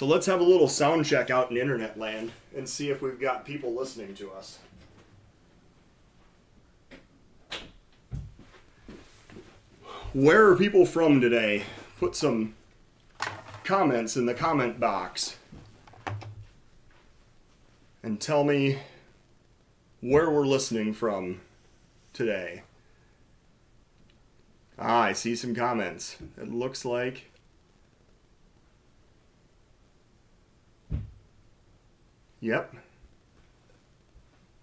So let's have a little sound check out in internet land and see if we've got people listening to us. Where are people from today? Put some comments in the comment box and tell me where we're listening from today. I see some comments. It looks like yep.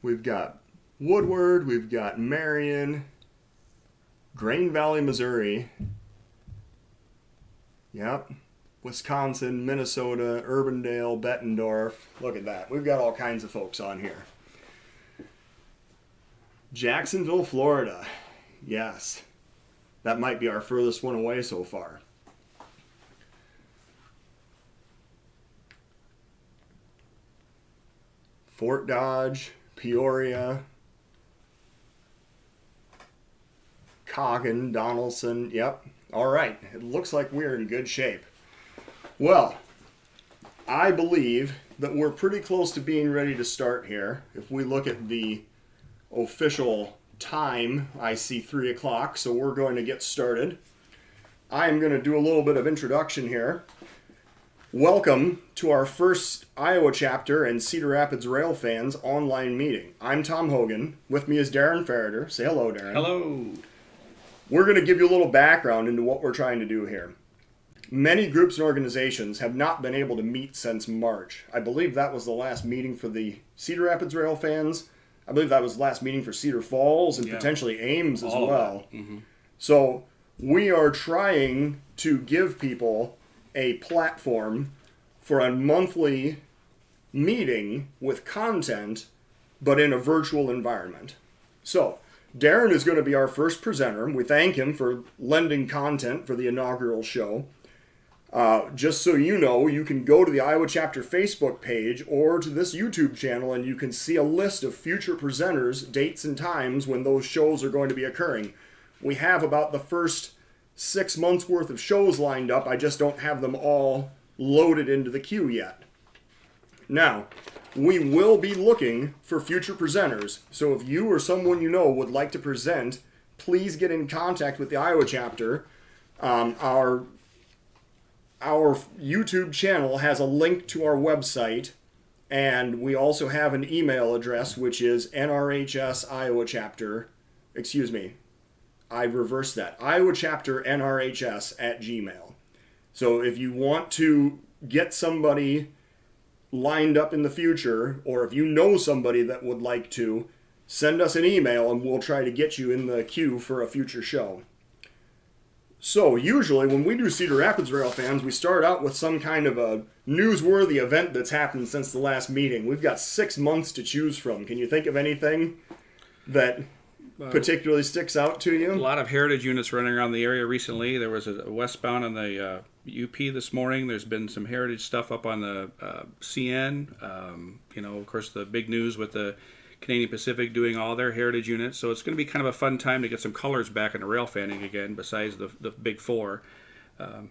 We've got Woodward, we've got Marion, Grain Valley, Missouri. Yep. Wisconsin, Minnesota, Urbandale, Bettendorf. Look at that. We've got all kinds of folks on here. Jacksonville, Florida. Yes. That might be our furthest one away so far. Fort Dodge, Peoria, Coggin, Donaldson. Yep. All right. It looks like we're in good shape. Well, I believe that we're pretty close to being ready to start here. If we look at the official time, I see 3 o'clock, so we're going to get started. I'm going to do a little bit of introduction here. Welcome to our first Iowa chapter and Cedar Rapids Rail fans online meeting. I'm Tom Hogan. With me is Darren Ferreter. Say hello, Darren. Hello. We're going to give you a little background into what we're trying to do here. Many groups and organizations have not been able to meet since March. I believe that was the last meeting for the Cedar Rapids Rail fans. I believe that was the last meeting for Cedar Falls and potentially Ames as well. Mm-hmm. So we are trying to give people a platform for a monthly meeting with content, but in a virtual environment. So Darren is going to be our first presenter. We thank him for lending content for the inaugural show. Just so you know, you can go to the Iowa Chapter Facebook page or to this YouTube channel and you can see a list of future presenters, dates and times when those shows are going to be occurring. We have about the first 6 months worth of shows lined up. I just don't have them all loaded into the queue yet. Now, we will be looking for future presenters. So if you or someone you know would like to present, please get in contact with the Iowa chapter. Our YouTube channel has a link to our website, and we also have an email address, which is NRHS Iowa chapter. Excuse me. I reversed that. Iowa chapter NRHS at Gmail. So if you want to get somebody lined up in the future, or if you know somebody that would like to, send us an email and we'll try to get you in the queue for a future show. So usually when we do Cedar Rapids Rail fans, we start out with some kind of a newsworthy event that's happened since the last meeting. We've got 6 months to choose from. Can you think of anything that particularly sticks out to you? A lot of heritage units running around the area recently. There was a westbound on the UP this morning. There's been some heritage stuff up on the CN. Of course, the big news with the Canadian Pacific doing all their heritage units. So it's going to be kind of a fun time to get some colors back into rail fanning again, besides the big four.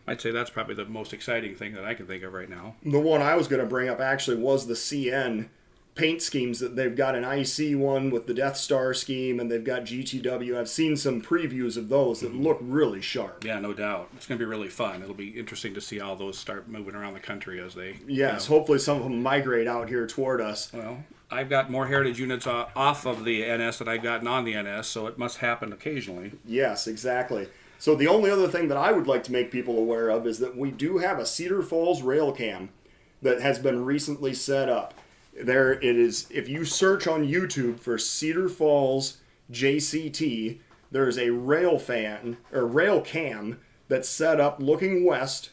I'd say that's probably the most exciting thing that I can think of right now. The one I was going to bring up actually was the CN paint schemes. That they've got an IC one with the Death Star scheme, and they've got GTW. I've seen some previews of those that look really sharp. Yeah, no doubt. It's going to be really fun. It'll be interesting to see how those start moving around the country as they... Yes, hopefully some of them migrate out here toward us. Well, I've got more heritage units off of the NS than I've gotten on the NS, so it must happen occasionally. Yes, exactly. So the only other thing that I would like to make people aware of is that we do have a Cedar Falls rail cam that has been recently set up. There it is. If you search on YouTube for Cedar Falls JCT, there's a rail cam that's set up looking west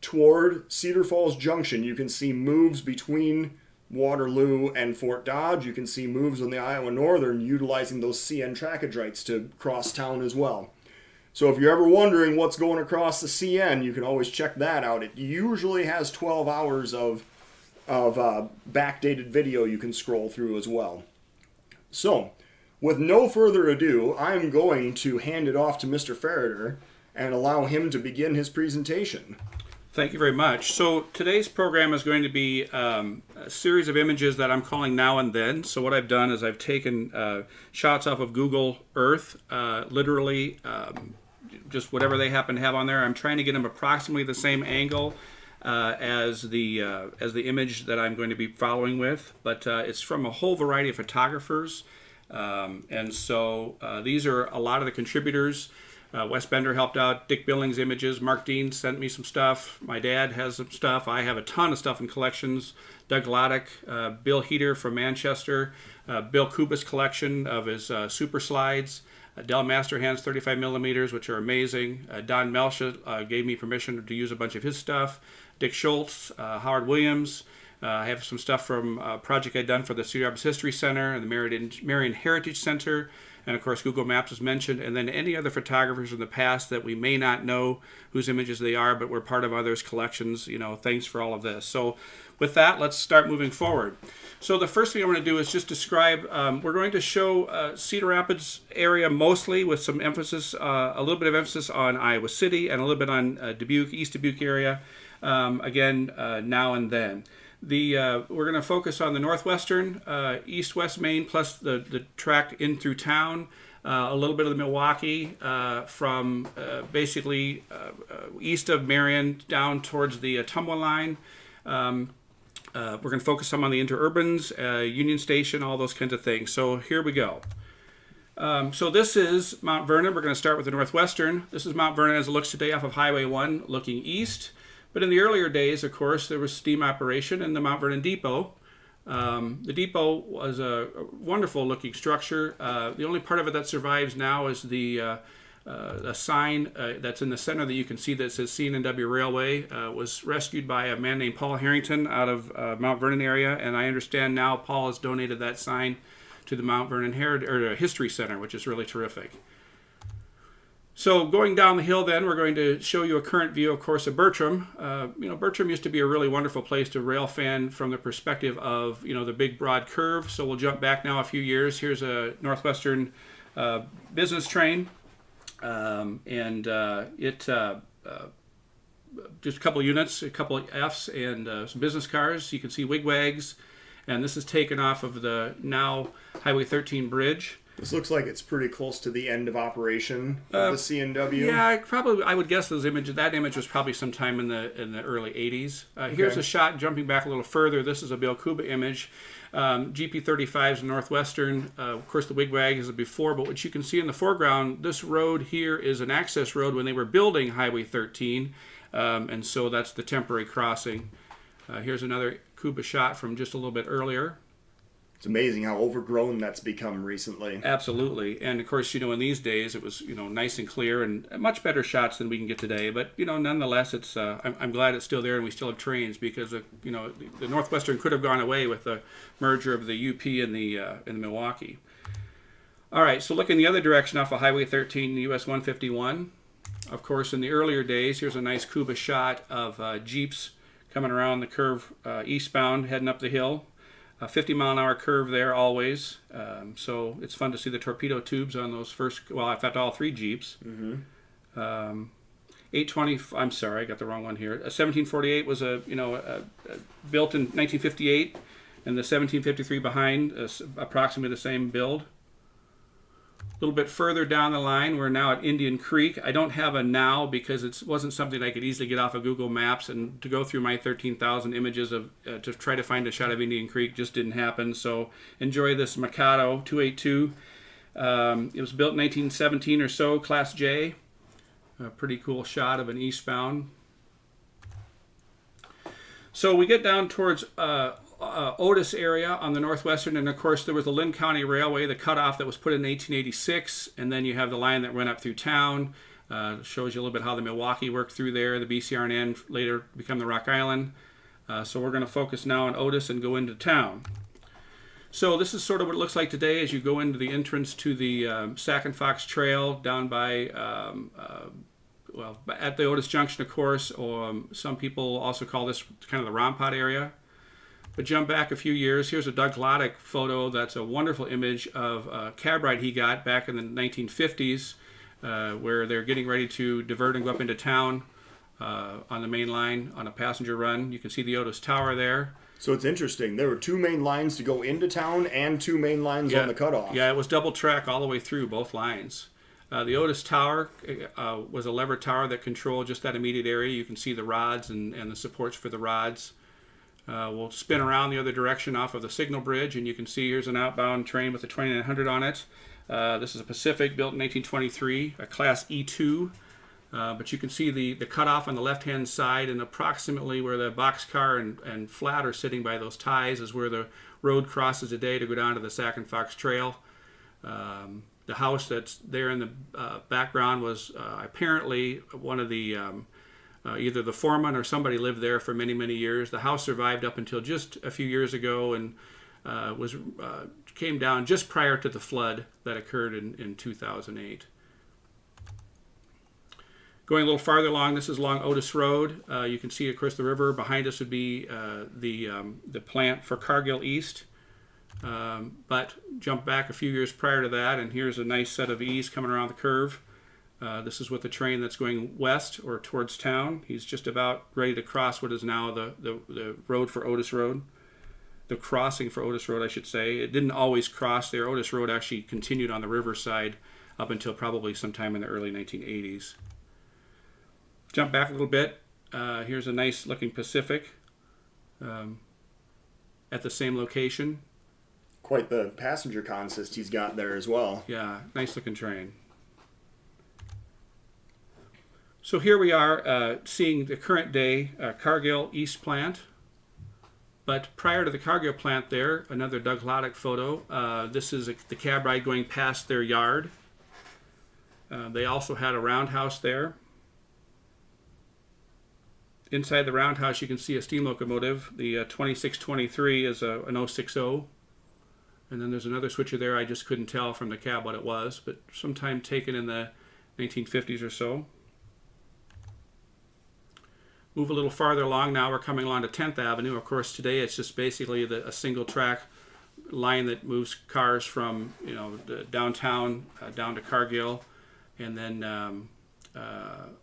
toward Cedar Falls Junction. You can see moves between Waterloo and Fort Dodge. You can see moves on the Iowa Northern utilizing those CN trackage rights to cross town as well. So if you're ever wondering what's going across the CN, you can always check that out. It usually has 12 hours of backdated video you can scroll through as well. So, with no further ado, I'm going to hand it off to Mr. Ferreter and allow him to begin his presentation. Thank you very much. So today's program is going to be a series of images that I'm calling Now and Then. So what I've done is I've taken shots off of Google Earth, literally just whatever they happen to have on there. I'm trying to get them approximately the same angle as the image that I'm going to be following with, but it's from a whole variety of photographers, and so these are a lot of the contributors. Wes Bender helped out. Dick Billings images. Mark Dean sent me some stuff. My dad has some stuff. I have a ton of stuff in collections. Doug Loddick, Bill Heater from Manchester, Bill Kubas collection of his super slides. Del Masterhands 35 millimeters, which are amazing. Don Melsha gave me permission to use a bunch of his stuff. Dick Schultz, Howard Williams. I have some stuff from a project I'd done for the Cedar Rapids History Center and the Marion Heritage Center. And of course, Google Maps was mentioned, and then any other photographers in the past that we may not know whose images they are, but were part of others' collections. Thanks for all of this. So with that, let's start moving forward. So the first thing I want to do is just describe, we're going to show Cedar Rapids area mostly with some emphasis, a little bit of emphasis on Iowa City and a little bit on Dubuque, East Dubuque area, now and then. We're going to focus on the northwestern, east-west Maine, plus the tract in through town, a little bit of the Milwaukee, from basically east of Marion down towards the Ottumwa line. We're going to focus some on the interurbans, Union Station, all those kinds of things. So here we go. So this is Mount Vernon. We're going to start with the northwestern. This is Mount Vernon as it looks today off of Highway 1 looking east. But in the earlier days, of course, there was steam operation in the Mount Vernon Depot. The depot was a wonderful looking structure. The only part of it that survives now is a sign that's in the center that you can see that says C&W Railway. Was rescued by a man named Paul Harrington out of Mount Vernon area, and I understand now Paul has donated that sign to the Mount Vernon History Center, which is really terrific. So going down the hill then, we're going to show you a current view, of course, of Bertram. Bertram used to be a really wonderful place to rail fan from the perspective of, the big broad curve. So we'll jump back now a few years. Here's a Northwestern business train. Just a couple of units, a couple of Fs, and some business cars. You can see wigwags. And this is taken off of the now Highway 13 bridge. This looks like it's pretty close to the end of operation of the C&W. Yeah, I would guess those images. That image was probably sometime in the early 80s. Here's a shot jumping back a little further. This is a Bill Kuba image. GP35's Northwestern. Of course, the wigwag is before, but what you can see in the foreground, this road here is an access road when they were building Highway 13, and so that's the temporary crossing. Here's another Kuba shot from just a little bit earlier. It's amazing how overgrown that's become recently. Absolutely. And of course, in these days it was, nice and clear and much better shots than we can get today. But, nonetheless, it's I'm glad it's still there and we still have trains because, the Northwestern could have gone away with the merger of the UP and the Milwaukee. All right, so looking the other direction off of Highway 13, US 151. Of course, in the earlier days, here's a nice Kuba shot of Jeeps coming around the curve eastbound, heading up the hill. A 50-mile-an-hour curve there always, so it's fun to see the torpedo tubes on those first. Well, in fact, all three Jeeps. Mm-hmm. 820. I'm sorry, I got the wrong one here. A 1748 was built in 1958, and the 1753 behind, approximately the same build. A little bit further down the line, we're now at Indian Creek. I don't have a now because it wasn't something I could easily get off of Google Maps, and to go through my 13,000 images of to try to find a shot of Indian Creek just didn't happen. So enjoy this Mikado 282. It was built in 1917 or so, Class J. A pretty cool shot of an eastbound. So we get down towards Otis area on the northwestern, and of course there was the Lynn County Railway, the cutoff that was put in 1886, and then you have the line that went up through town. Shows you a little bit how the Milwaukee worked through there. The BCR&N later become the Rock Island. So we're going to focus now on Otis and go into town. So this is sort of what it looks like today as you go into the entrance to the Sac and Fox Trail down by at the Otis Junction, of course, or some people also call this kind of the Rompot area. But jump back a few years. Here's a Doug Loddick photo. That's a wonderful image of a cab ride he got back in the 1950s, where they're getting ready to divert and go up into town. on the main line on a passenger run. You can see the Otis Tower there. So it's interesting. There were 2 main lines to go into town and 2 main lines on the cutoff. Yeah, it was double track all the way through both lines. The Otis Tower was a lever tower that controlled just that immediate area. You can see the rods and the supports for the rods. We'll spin around the other direction off of the signal bridge, and you can see here's an outbound train with a 2900 on it. This is a Pacific built in 1923, a Class E2. But you can see the cutoff on the left-hand side, and approximately where the boxcar and flat are sitting by those ties is where the road crosses today to go down to the Sac and Fox Trail. The house that's there in the background was apparently one of the either the foreman or somebody lived there for many, many years. The house survived up until just a few years ago and came down just prior to the flood that occurred in 2008. Going a little farther along, this is along Otis Road. You can see, of course, the river. Behind us would be the plant for Cargill East. But jump back a few years prior to that, and here's a nice set of E's coming around the curve. This is with the train that's going west or towards town. He's just about ready to cross what is now the road for Otis Road. The crossing for Otis Road, I should say. It didn't always cross there. Otis Road actually continued on the riverside up until probably sometime in the early 1980s. Jump back a little bit. Here's a nice looking Pacific at the same location. Quite the passenger consist he's got there as well. Yeah, nice looking train. So here we are seeing the current day Cargill East plant. But prior to the Cargill plant there, another Doug Hlodick photo. This is the cab ride going past their yard. They also had a roundhouse there. Inside the roundhouse, you can see a steam locomotive. The 2623 is an 060. And then there's another switcher there. I just couldn't tell from the cab what it was, but sometime taken in the 1950s or so. Move a little farther along now. We're coming along to 10th Avenue. Of course, today it's just basically a single track line that moves cars from the downtown down to Cargill. And then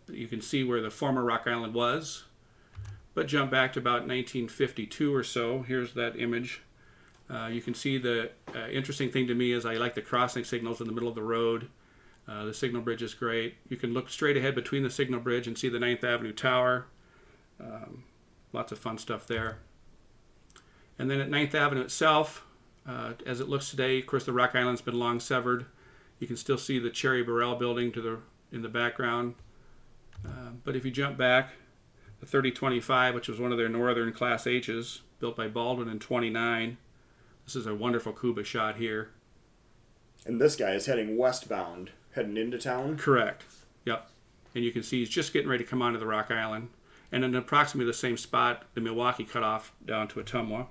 you can see where the former Rock Island was. But jump back to about 1952 or so. Here's that image. You can see the interesting thing to me is I like the crossing signals in the middle of the road. The signal bridge is great. You can look straight ahead between the signal bridge and see the 9th Avenue Tower. Lots of fun stuff there. And then at 9th Avenue itself, as it looks today, of course the Rock Island's been long severed. You can still see the Cherry Burrell building in the background. But if you jump back, the 3025, which was one of their northern Class H's, built by Baldwin in 29. This is a wonderful Cuba shot here. And this guy is heading westbound, heading into town? Correct. Yep. And you can see he's just getting ready to come onto the Rock Island. And in approximately the same spot, the Milwaukee cut off down to Ottumwa.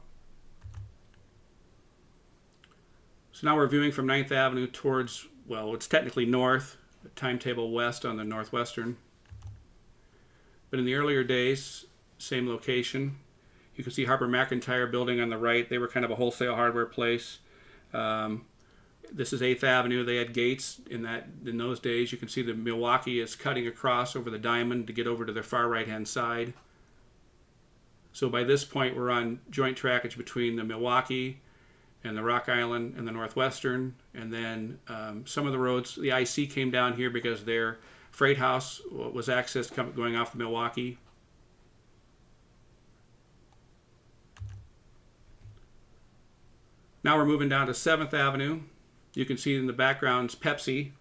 So now we're viewing from 9th Avenue towards, well, it's technically north, timetable west on the Northwestern. But in the earlier days, same location. You can see Harper McIntyre building on the right. They were kind of a wholesale hardware place. This is 8th Avenue. They had gates in those days. You can see the Milwaukee is cutting across over the Diamond to get over to their far right-hand side. So by this point, we're on joint trackage between the Milwaukee and the Rock Island and the Northwestern. And then some of the roads, the IC came down here because their freight house was accessed going off the Milwaukee. Now we're moving down to 7th Avenue. You can see in the background's Pepsi.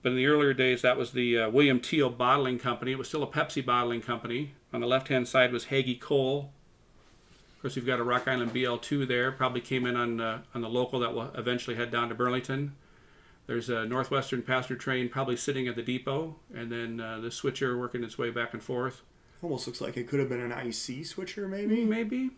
But in the earlier days, that was the William Teal Bottling Company. It was still a Pepsi bottling company. On the left-hand side was Hagee Coal. Of course, you've got a Rock Island BL2 there. Probably came in on the local that will eventually head down to Burlington. There's a Northwestern passenger train probably sitting at the depot, and then the switcher working its way back and forth. Almost looks like it could have been an IC switcher, maybe? Maybe.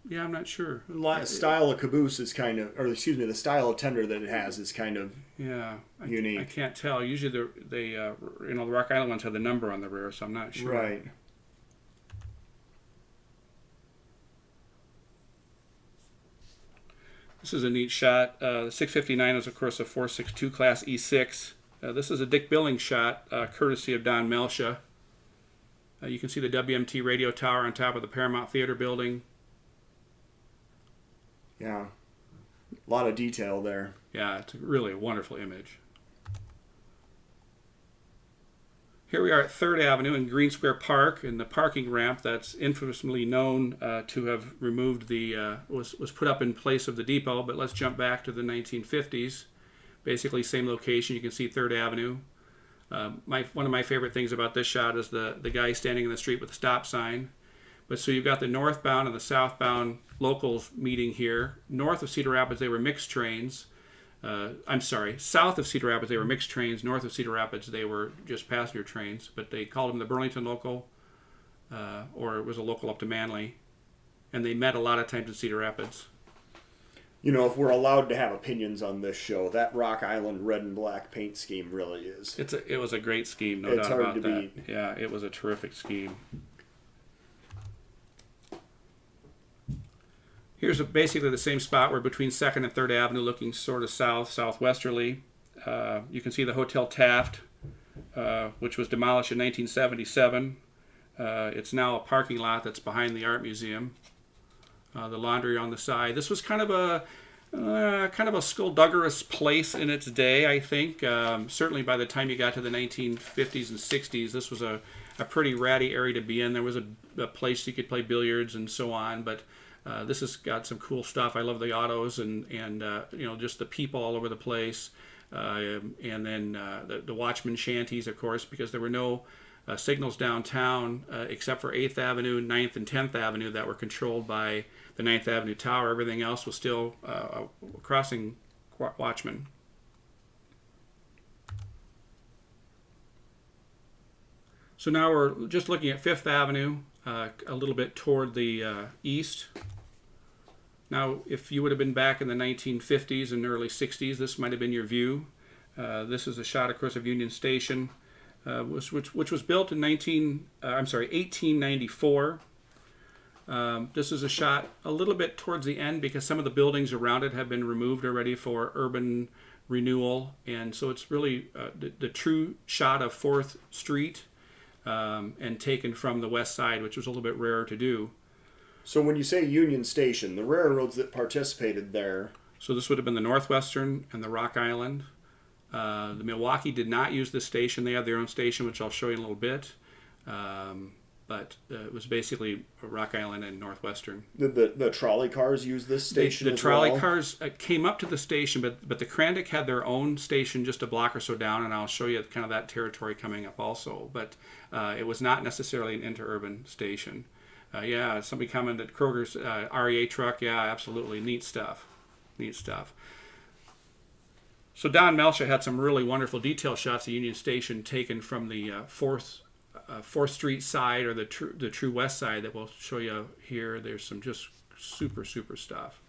Yeah, I'm not sure. The style of caboose is kind of, or excuse me, the style of tender that it has is kind of unique. I can't tell. Usually the Rock Island ones have the number on the rear, so I'm not sure. Right. This is a neat shot. The 659 is, of course, a 462 Class E6. This is a Dick Billings shot, courtesy of Don Melcha. You can see the WMT radio tower on top of the Paramount Theater building. Yeah, a lot of detail there. Yeah, it's really a wonderful image. Here we are at 3rd Avenue in Green Square Park, in the parking ramp that's infamously known to have removed was put up in place of the depot. But let's jump back to the 1950s. Basically, same location. You can see 3rd Avenue. One of my favorite things about this shot is the guy standing in the street with the stop sign. But so you've got the northbound and the southbound locals meeting here. North of Cedar Rapids, they were mixed trains. South of Cedar Rapids, they were mixed trains. North of Cedar Rapids, they were just passenger trains. But they called them the Burlington local, or it was a local up to Manly. And they met a lot of times in Cedar Rapids. You know, if we're allowed to have opinions on this show, that Rock Island red and black paint scheme really is. It was a great scheme, no doubt about that. It's hard to beat. Yeah, it was a terrific scheme. Here's basically the same spot. We're between 2nd and 3rd Avenue, looking sort of southwesterly. You can see the Hotel Taft, which was demolished in 1977. It's now a parking lot that's behind the Art Museum. The laundry on the side. This was kind of a skullduggerous place in its day, I think. Certainly by the time you got to the 1950s and 60s, this was a pretty ratty area to be in. There was a place you could play billiards and so on, but this has got some cool stuff. I love the autos and just the people all over the place. And then the Watchman shanties, of course, because there were no signals downtown except for 8th Avenue, 9th, and 10th Avenue that were controlled by the 9th Avenue Tower. Everything else was still crossing Watchman. So now we're just looking at 5th Avenue, a little bit toward the east. Now, if you would have been back in the 1950s and early 60s, this might have been your view. This is a shot, of course, of Union Station, which was built in 1894. This is a shot a little bit towards the end because some of the buildings around it have been removed already for urban renewal, and so it's really the true shot of 4th Street and taken from the west side, which was a little bit rarer to do. So when you say Union Station, the railroads that participated there... So this would have been the Northwestern and the Rock Island. The Milwaukee did not use this station. They have their own station, which I'll show you in a little bit. But it was basically Rock Island and Northwestern. Did the trolley cars use this station The trolley cars came up to the station, but the Krandic had their own station just a block or so down, and I'll show you kind of that territory coming up also. But it was not necessarily an interurban station. Somebody commented Kroger's REA truck. Yeah, absolutely. Neat stuff. So Don Melcha had some really wonderful detail shots of Union Station taken from the 4th Street side, or the true west side, that we'll show you here. There's some just super stuff.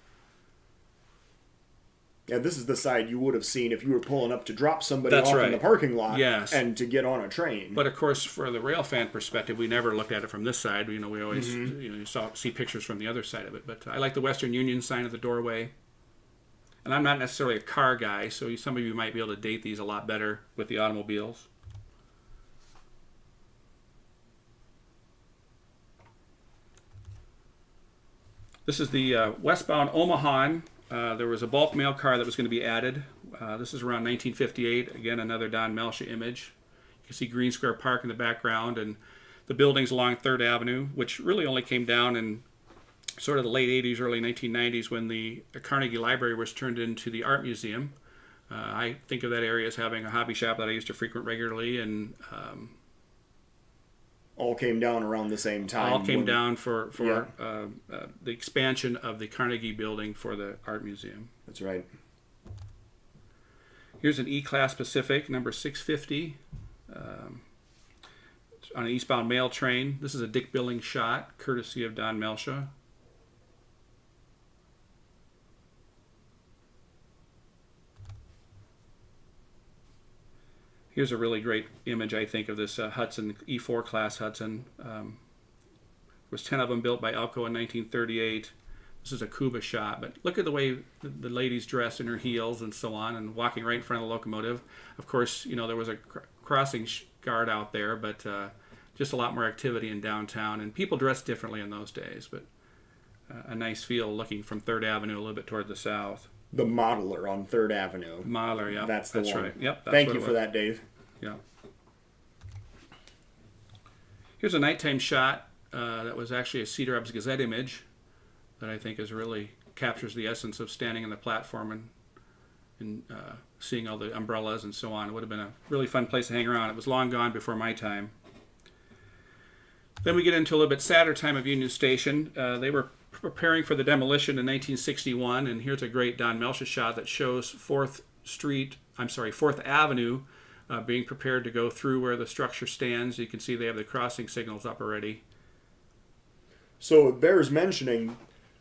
Yeah, this is the side you would have seen if you were pulling up to drop somebody That's off right. in the parking lot, yes, and to get on a train. But of course, for the rail fan perspective, we never looked at it from this side. We always you see pictures from the other side of it. But I like the Western Union sign at the doorway. And I'm not necessarily a car guy, so some of you might be able to date these a lot better with the automobiles. This is the westbound Omaha. There was a bulk mail car that was going to be added. This is around 1958. Again, another Don Melcha image. You can see Green Square Park in the background and the buildings along 3rd Avenue, which really only came down in sort of the late 80s, early 1990s when the Carnegie Library was turned into the Art Museum. I think of that area as having a hobby shop that I used to frequent regularly, and all came down around the same time. All came down for the expansion of the Carnegie building for the Art Museum. That's right. Here's an E-Class Pacific, number 650, on an eastbound mail train. This is a Dick Billings shot, courtesy of Don Melcha. Here's a really great image, I think, of this Hudson, E4 class Hudson. There was 10 of them built by Alco in 1938. This is a Cuba shot, but look at the way the lady's dressed in her heels and so on, and walking right in front of the locomotive. Of course, there was a crossing guard out there, but just a lot more activity in downtown, and people dressed differently in those days. But a nice feel looking from 3rd Avenue a little bit toward the south. The Modeler on 3rd Avenue. Modeler, yeah. That's one. Right. Yep. Thank you for that, Dave. Yeah. Here's a nighttime shot that was actually a Cedar Rapids Gazette image that I think really captures the essence of standing on the platform and seeing all the umbrellas and so on. It would have been a really fun place to hang around. It was long gone before my time. Then we get into a little bit sadder time of Union Station. They were preparing for the demolition in 1961, and here's a great Don Melcher shot that shows 4th Avenue being prepared to go through where the structure stands. You can see they have the crossing signals up already. So it bears mentioning,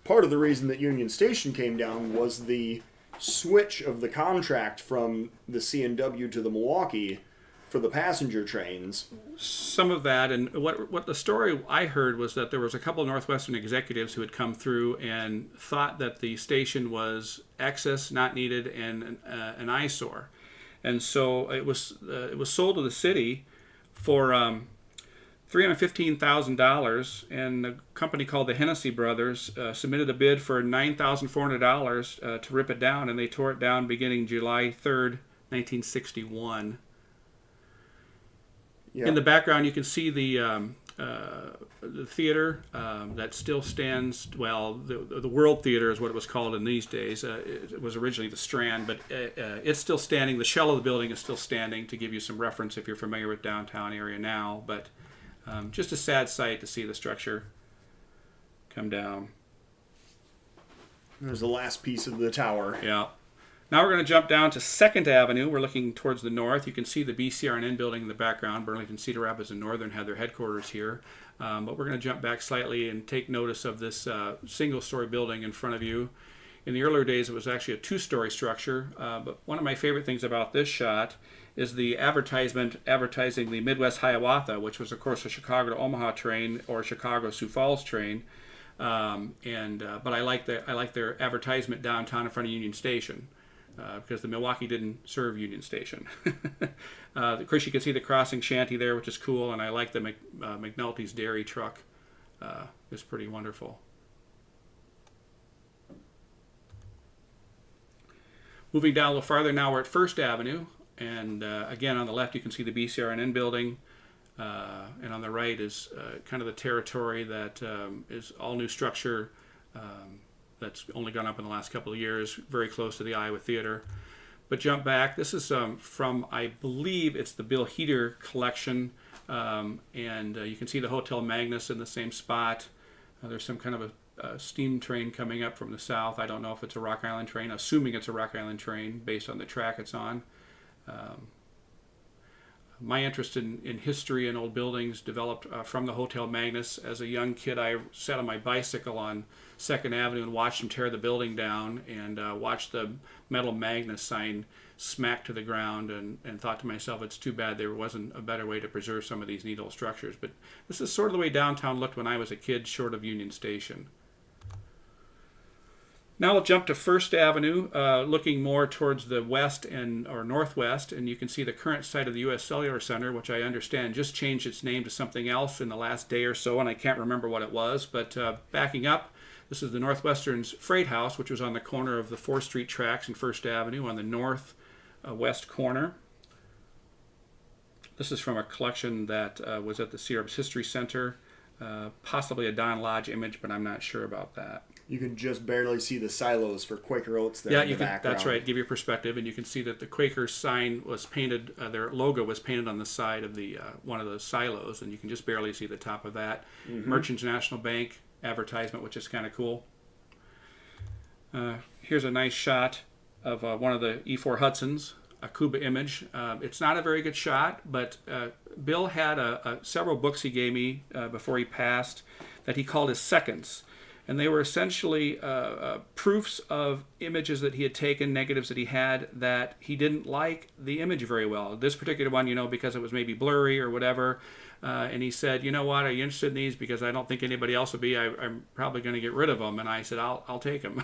part of the reason that Union Station came down was the switch of the contract from the C&W to the Milwaukee for the passenger trains. Some of that, and what the story I heard was that there was a couple of Northwestern executives who had come through and thought that the station was excess, not needed, and an eyesore. And so it was sold to the city for $315,000, and a company called the Hennessy Brothers submitted a bid for $9,400 to rip it down, and they tore it down beginning July 3rd, 1961. Yeah. In the background, you can see the theater that still stands. Well, the World Theater is what it was called in these days. It was originally the Strand, but it's still standing. The shell of the building is still standing, to give you some reference if you're familiar with downtown area now. But just a sad sight to see the structure come down. There's the last piece of the tower. Yeah. Now we're going to jump down to 2nd Avenue. We're looking towards the north. You can see the BCR&N building in the background. Burlington, Cedar Rapids, and Northern had their headquarters here. But we're going to jump back slightly and take notice of this single-story building in front of you. In the earlier days, it was actually a 2-story structure. But one of my favorite things about this shot is the advertisement advertising the Midwest Hiawatha, which was, of course, a Chicago to Omaha train or Chicago Sioux Falls train. But I like their advertisement downtown in front of Union Station. Because the Milwaukee didn't serve Union Station. Of course, you can see the crossing shanty there, which is cool, and I like the McNulty's Dairy truck. It's pretty wonderful. Moving down a little farther, now we're at 1st Avenue, and again on the left you can see the BCR&N building, and on the right is kind of the territory that is all new structure. That's only gone up in the last couple of years, very close to the Iowa Theater. But jump back. This is from, I believe, it's the Bill Heater collection. And you can see the Hotel Magnus in the same spot. There's some kind of a steam train coming up from the south. I don't know if it's a Rock Island train, assuming it's a Rock Island train based on the track it's on. My interest in history and old buildings developed from the Hotel Magnus. As a young kid, I sat on my bicycle on 2nd Avenue and watched them tear the building down, and watched the metal Magnus sign smack to the ground, and thought to myself, it's too bad there wasn't a better way to preserve some of these neat old structures. But this is sort of the way downtown looked when I was a kid, short of Union Station. Now we'll jump to 1st Avenue, looking more towards the west or northwest, and you can see the current site of the U.S. Cellular Center, which I understand just changed its name to something else in the last day or so, and I can't remember what it was. But backing up, this is the Northwestern's Freight House, which was on the corner of the 4th Street tracks and 1st Avenue on the northwest corner. This is from a collection that was at the Sierra's History Center, possibly a Don Lodge image, but I'm not sure about that. You can just barely see the silos for Quaker Oats there in the background. That's right. Give you perspective, and you can see that the Quaker sign was painted. Their logo was painted on the side of the one of the silos, and you can just barely see the top of that. Mm-hmm. Merchants National Bank advertisement, which is kind of cool. Here's a nice shot of one of the E4 Hudsons, a Cuba image. It's not a very good shot, but Bill had several books he gave me before he passed that he called his seconds. And they were essentially proofs of images that he had taken, negatives that he had, that he didn't like the image very well. This particular one, because it was maybe blurry or whatever, and he said, "You know what? Are you interested in these? Because I don't think anybody else would be. I'm probably going to get rid of them." And I said, "I'll take them."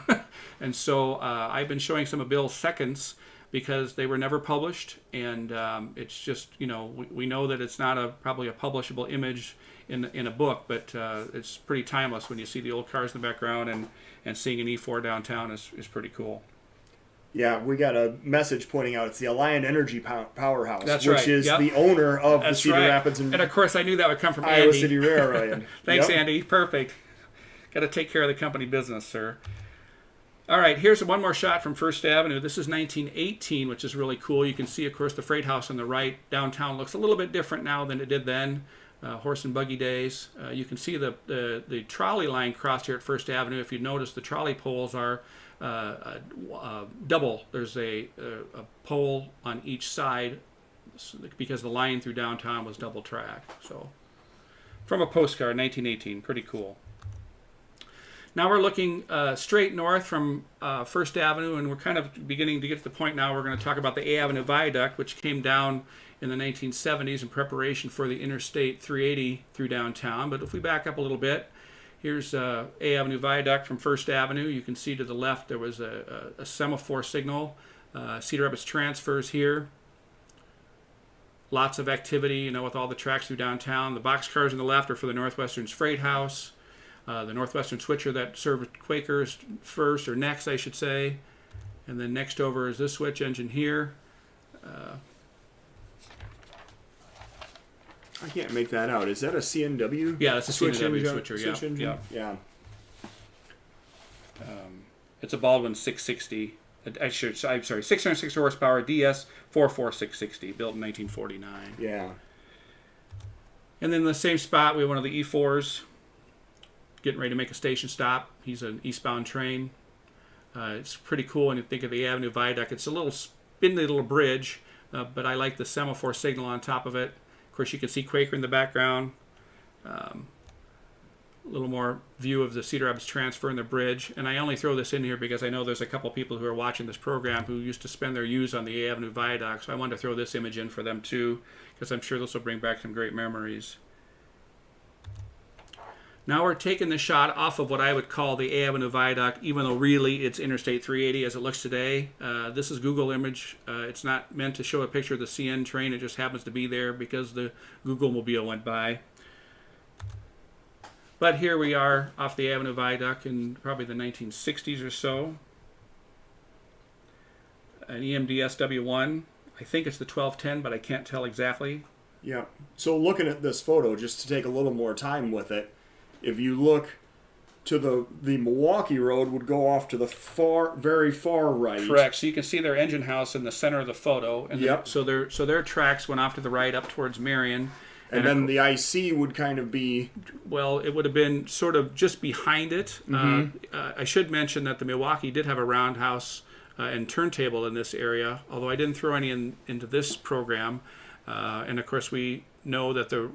And so I've been showing some of Bill's seconds because they were never published, and it's just, we know that it's not probably a publishable image in a book, but it's pretty timeless when you see the old cars in the background, and seeing an E4 downtown is pretty cool. Yeah, we got a message pointing out it's the Alliant Energy Powerhouse, That's which right. is Yep. the owner of the Cedar right. Rapids and of course, I knew that would come from Iowa Andy. City Railroad. Thanks, Yep. Andy. Perfect. Got to take care of the company business, sir. All right, here's one more shot from First Avenue. This is 1918, which is really cool. You can see, of course, the freight house on the right. Downtown looks a little bit different now than it did then. Horse and buggy days. You can see the trolley line crossed here at First Avenue. If you notice, the trolley poles are double. There's a pole on each side because the line through downtown was double track. So, from a postcard, 1918, pretty cool. Now we're looking straight north from First Avenue, and we're kind of beginning to get to the point now we're going to talk about the A Avenue Viaduct, which came down in the 1970s in preparation for the Interstate 380 through downtown. But if we back up a little bit, here's A Avenue Viaduct from First Avenue. You can see to the left there was a semaphore signal. Cedar Rapids transfers here. Lots of activity, with all the tracks through downtown. The boxcars on the left are for the Northwestern's Freight House. The Northwestern switcher that served Quakers first, or next, I should say. And then next over is this switch engine here. I can't make that out. Is that a CNW? Yeah, that's a switch CNW engine? switcher. Switch engine? Yeah. Yeah. It's a Baldwin 660. I'm sorry, 660 horsepower DS 44660, built in 1949. Yeah. And then in the same spot, we have one of the E4s getting ready to make a station stop. He's an eastbound train. It's pretty cool when you think of the Avenue Viaduct. It's a little spindly little bridge, but I like the semaphore signal on top of it. Of course, you can see Quaker in the background. A little more view of the Cedar Rapids transfer and the bridge. And I only throw this in here because I know there's a couple people who are watching this program who used to spend their youth on the A Avenue Viaduct. So I wanted to throw this image in for them too, because I'm sure this will bring back some great memories. Now we're taking the shot off of what I would call the A Avenue Viaduct, even though really it's Interstate 380 as it looks today. This is Google image. It's not meant to show a picture of the CN train. It just happens to be there because the Google mobile went by. But here we are off the Avenue Viaduct in probably the 1960s or so. An EMD-SW1. I think it's the 1210, but I can't tell exactly. Yeah. So looking at this photo, just to take a little more time with it, if you look to the Milwaukee Road would go off to the very far right. Correct. So you can see their engine house in the center of the photo. And yep. So their tracks went off to the right up towards Marion. And then the IC would kind of be... Well, it would have been sort of just behind it. Mm-hmm. I should mention that the Milwaukee did have a roundhouse and turntable in this area, although I didn't throw any into this program. And, of course, we know that the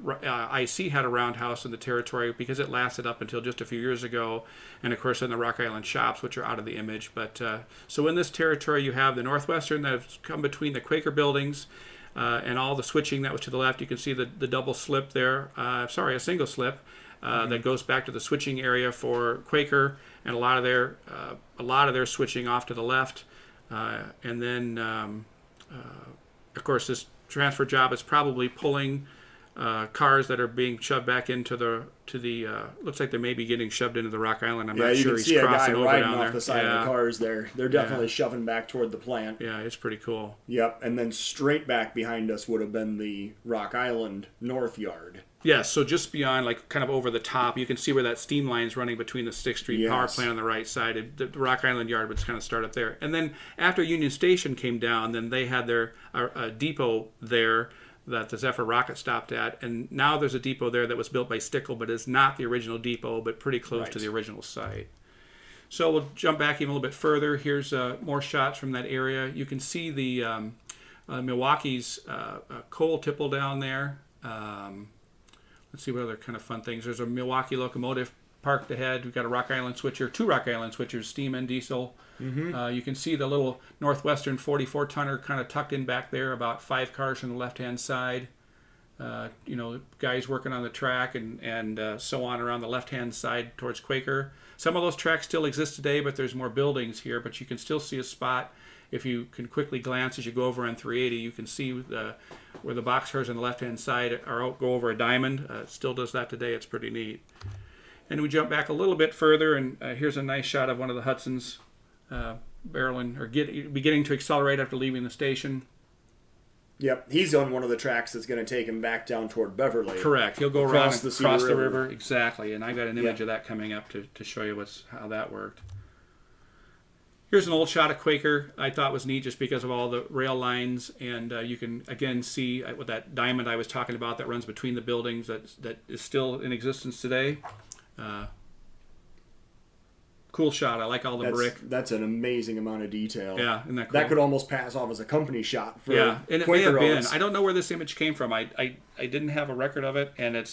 IC had a roundhouse in the territory because it lasted up until just a few years ago. And, of course, in the Rock Island shops, which are out of the image. But so in this territory, you have the Northwestern that have come between the Quaker buildings and all the switching that was to the left. You can see the double slip there. A single slip that goes back to the switching area for Quaker, and a lot of their switching off to the left. And then, of course, this transfer job is probably pulling cars that are being shoved back into the looks like they may be getting shoved into the Rock Island. I'm not sure. He's crossing over down there. Yeah, you can see a guy riding off there. the side of the cars there. They're definitely shoving back toward the plant. Yeah, it's pretty cool. Yep, and then straight back behind us would have been the Rock Island North Yard. Yes, so just beyond, like kind of over the top, you can see where that steam line is running between the 6th Street power plant on the right side. The Rock Island Yard would kind of start up there. And then after Union Station came down, then they had their depot there that the Zephyr rocket stopped at. And now there's a depot there that was built by Stickle, but is not the original depot, but pretty close to the original site. So we'll jump back even a little bit further. Here's more shots from that area. You can see the Milwaukee's coal tipple down there. Let's see what other kind of fun things. There's a Milwaukee locomotive parked ahead. We've got a Rock Island switcher, 2 Rock Island switchers, steam and diesel. Mm-hmm. You can see the little Northwestern 44-tonner kind of tucked in back there, about 5 cars from the left-hand side. Guys working on the track and so on around the left-hand side towards Quaker. Some of those tracks still exist today, but there's more buildings here. But you can still see a spot. If you can quickly glance as you go over on 380, you can see where the boxcars on the left-hand side go over a diamond. It still does that today. It's pretty neat. And we jump back a little bit further, and here's a nice shot of one of the Hudsons barreling or beginning to accelerate after leaving the station. Yep, he's on one of the tracks that's going to take him back down toward Beverly. Correct. He'll go around and cross the river. river. Exactly. And I got an image of that coming up to show you how that worked. Here's an old shot of Quaker. I thought was neat just because of all the rail lines, and you can again see with that diamond I was talking about that runs between the buildings that is still in existence today. Cool shot. I like all the brick. That's an amazing amount of detail. Yeah, isn't that cool? That could almost pass off as a company shot for and it Quaker may have been. owners. I don't know where this image came from. I didn't have a record of it, and I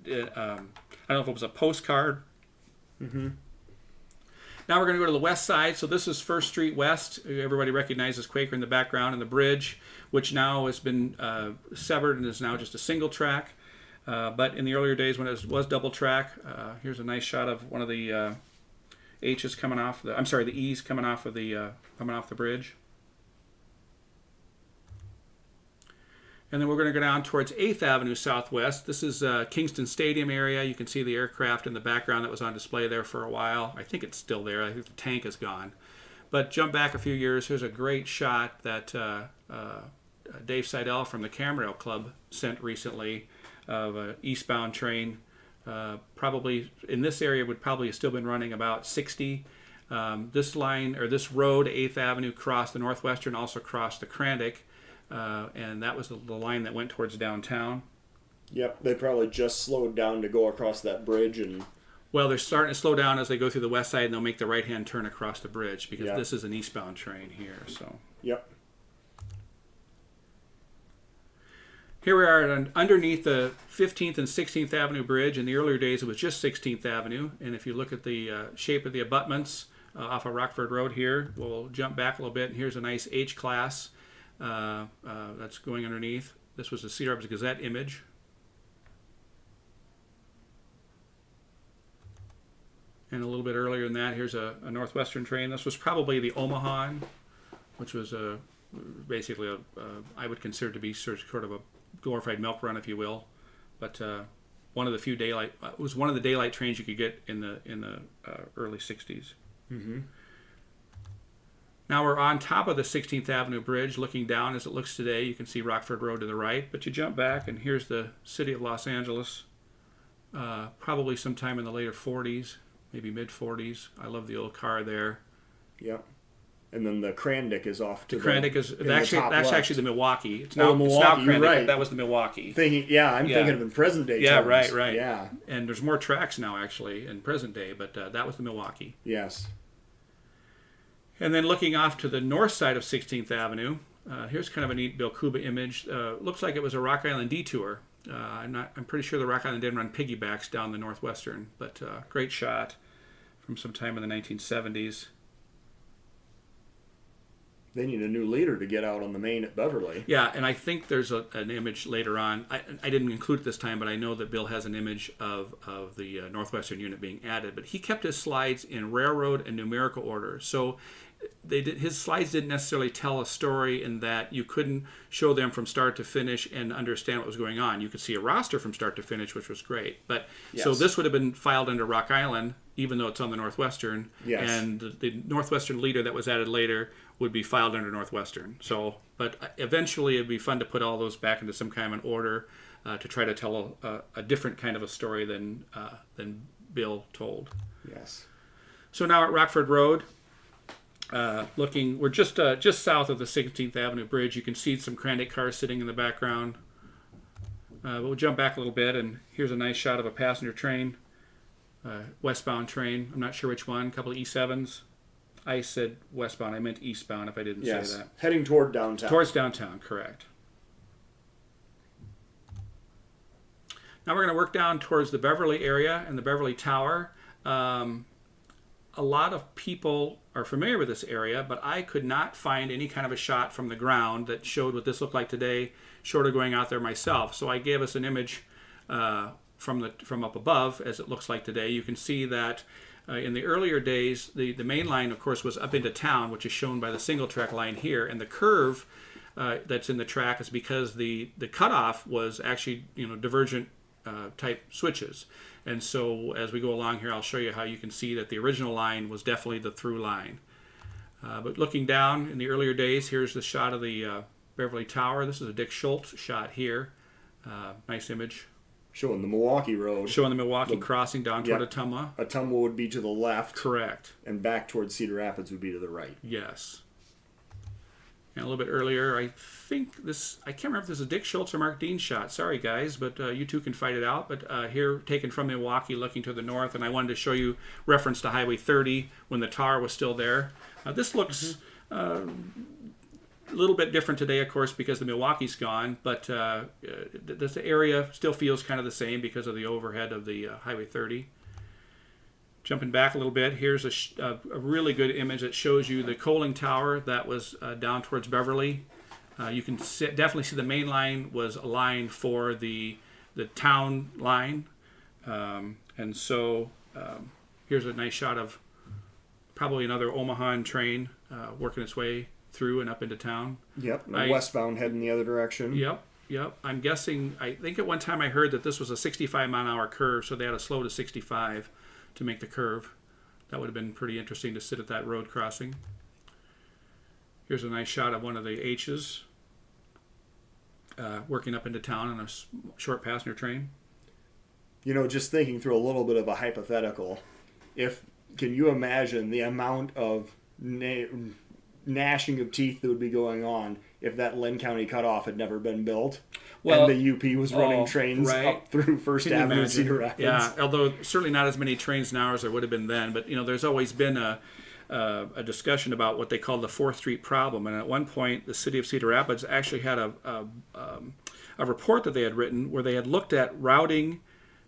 don't know if it was a postcard. Mm-hmm. Now we're going to go to the west side. So this is First Street West. Everybody recognizes Quaker in the background, and the bridge, which now has been severed and is now just a single track. But in the earlier days when it was double track, here's a nice shot of one of the H's coming off the E's coming off the bridge. And then we're going to go down towards 8th Avenue Southwest. This is Kingston Stadium area. You can see the aircraft in the background that was on display there for a while. I think it's still there. I think the tank is gone. But jump back a few years. Here's a great shot that Dave Seidel from the Camerail Club sent recently of an eastbound train. Probably in this area would probably have still been running about 60. This line, or this road, 8th Avenue, crossed the Northwestern, also crossed the Crandic. And that was the line that went towards downtown. Yep, they probably just slowed down to go across that bridge. Well, they're starting to slow down as they go through the west side, and they'll make the right-hand turn across the bridge because this is an eastbound train here. So. Yep. Here we are underneath the 15th and 16th Avenue Bridge. In the earlier days, it was just 16th Avenue. And if you look at the shape of the abutments off of Rockford Road here, we'll jump back a little bit, and here's a nice H-class. That's going underneath. This was the Cedar Rapids Gazette image. And a little bit earlier than that, here's a Northwestern train. This was probably the Omaha, which was basically I would consider to be sort of a glorified milk run, if you will. But one of the few daylight it was one of the daylight trains you could get in the early 60s. Mm-hmm. Now we're on top of the 16th Avenue Bridge, looking down as it looks today. You can see Rockford Road to the right, but you jump back, and here's the city of Los Angeles, probably sometime in the later 40s, maybe mid-40s. I love the old car there. Yep. And then the Crandic is off to the Crandic is actually the Milwaukee. It's now Milwaukee. It's now Crandic, you're right. That was the Milwaukee. I'm thinking of in present day. Yeah, terms. right. Yeah. And there's more tracks now actually in present day, but that was the Milwaukee. Yes. And then looking off to the north side of 16th Avenue, here's kind of a neat Bill Kuba image. Looks like it was a Rock Island detour. I'm pretty sure the Rock Island didn't run piggybacks down the Northwestern, but great shot from some time in the 1970s. They need a new leader to get out on the main at Beverly. Yeah, and I think there's an image later on. I didn't include it this time, but I know that Bill has an image of the Northwestern unit being added. But he kept his slides in railroad and numerical order. So his slides didn't necessarily tell a story in that you couldn't show them from start to finish and understand what was going on. You could see a roster from start to finish, which was great. But So this would have been filed under Rock Island, even though it's on the Northwestern. Yes. And the Northwestern leader that was added later would be filed under Northwestern. So, but eventually it'd be fun to put all those back into some kind of an order to try to tell a different kind of a story than Bill told. Yes. So now at Rockford Road, we're just south of the 16th Avenue Bridge. You can see some Crandic cars sitting in the background. But we'll jump back a little bit, and here's a nice shot of a passenger train, westbound train. I'm not sure which one. A couple of E7s. I said westbound. I meant eastbound if I didn't say that. Heading toward downtown. Towards downtown, correct. Now we're going to work down towards the Beverly area and the Beverly Tower. A lot of people are familiar with this area, but I could not find any kind of a shot from the ground that showed what this looked like today short of going out there myself. So I gave us an image from up above, as it looks like today. You can see that in the earlier days, the main line, of course, was up into town, which is shown by the single track line here, and the curve that's in the track is because the cutoff was actually divergent type switches. And so as we go along here, I'll show you how you can see that the original line was definitely the through line. But looking down in the earlier days, here's the shot of the Beverly Tower. This is a Dick Schultz shot here. Nice image. Showing the Milwaukee Road. Showing the Milwaukee crossing down toward Ottumwa. Ottumwa would be to the left. Correct. And back towards Cedar Rapids would be to the right. Yes. And a little bit earlier, I can't remember if this is a Dick Schultz or Mark Dean shot. Sorry, guys, but you two can fight it out. But here, taken from Milwaukee, looking to the north, and I wanted to show you reference to Highway 30 when the tower was still there. This looks a little bit different today, of course, because the Milwaukee's gone, but this area still feels kind of the same because of the overhead of the Highway 30. Jumping back a little bit, here's a really good image that shows you the coaling tower that was down towards Beverly. You can definitely see the main line was aligned for the town line. And so here's a nice shot of probably another Omaha train working its way through and up into town. Yep, westbound heading the other direction. Yep. I'm guessing, I think at one time I heard that this was a 65 mile an hour curve, so they had to slow to 65 to make the curve. That would have been pretty interesting to sit at that road crossing. Here's a nice shot of one of the H's working up into town on a short passenger train. Just thinking through a little bit of a hypothetical, can you imagine the amount of gnashing of teeth that would be going on if that Lynn County cutoff had never been built? Well, and the UP was running trains up through First Avenue and Cedar Rapids. Yeah, although certainly not as many trains now as there would have been then. But there's always been a discussion about what they call the 4th Street problem. And at one point, the city of Cedar Rapids actually had a report that they had written where they had looked at routing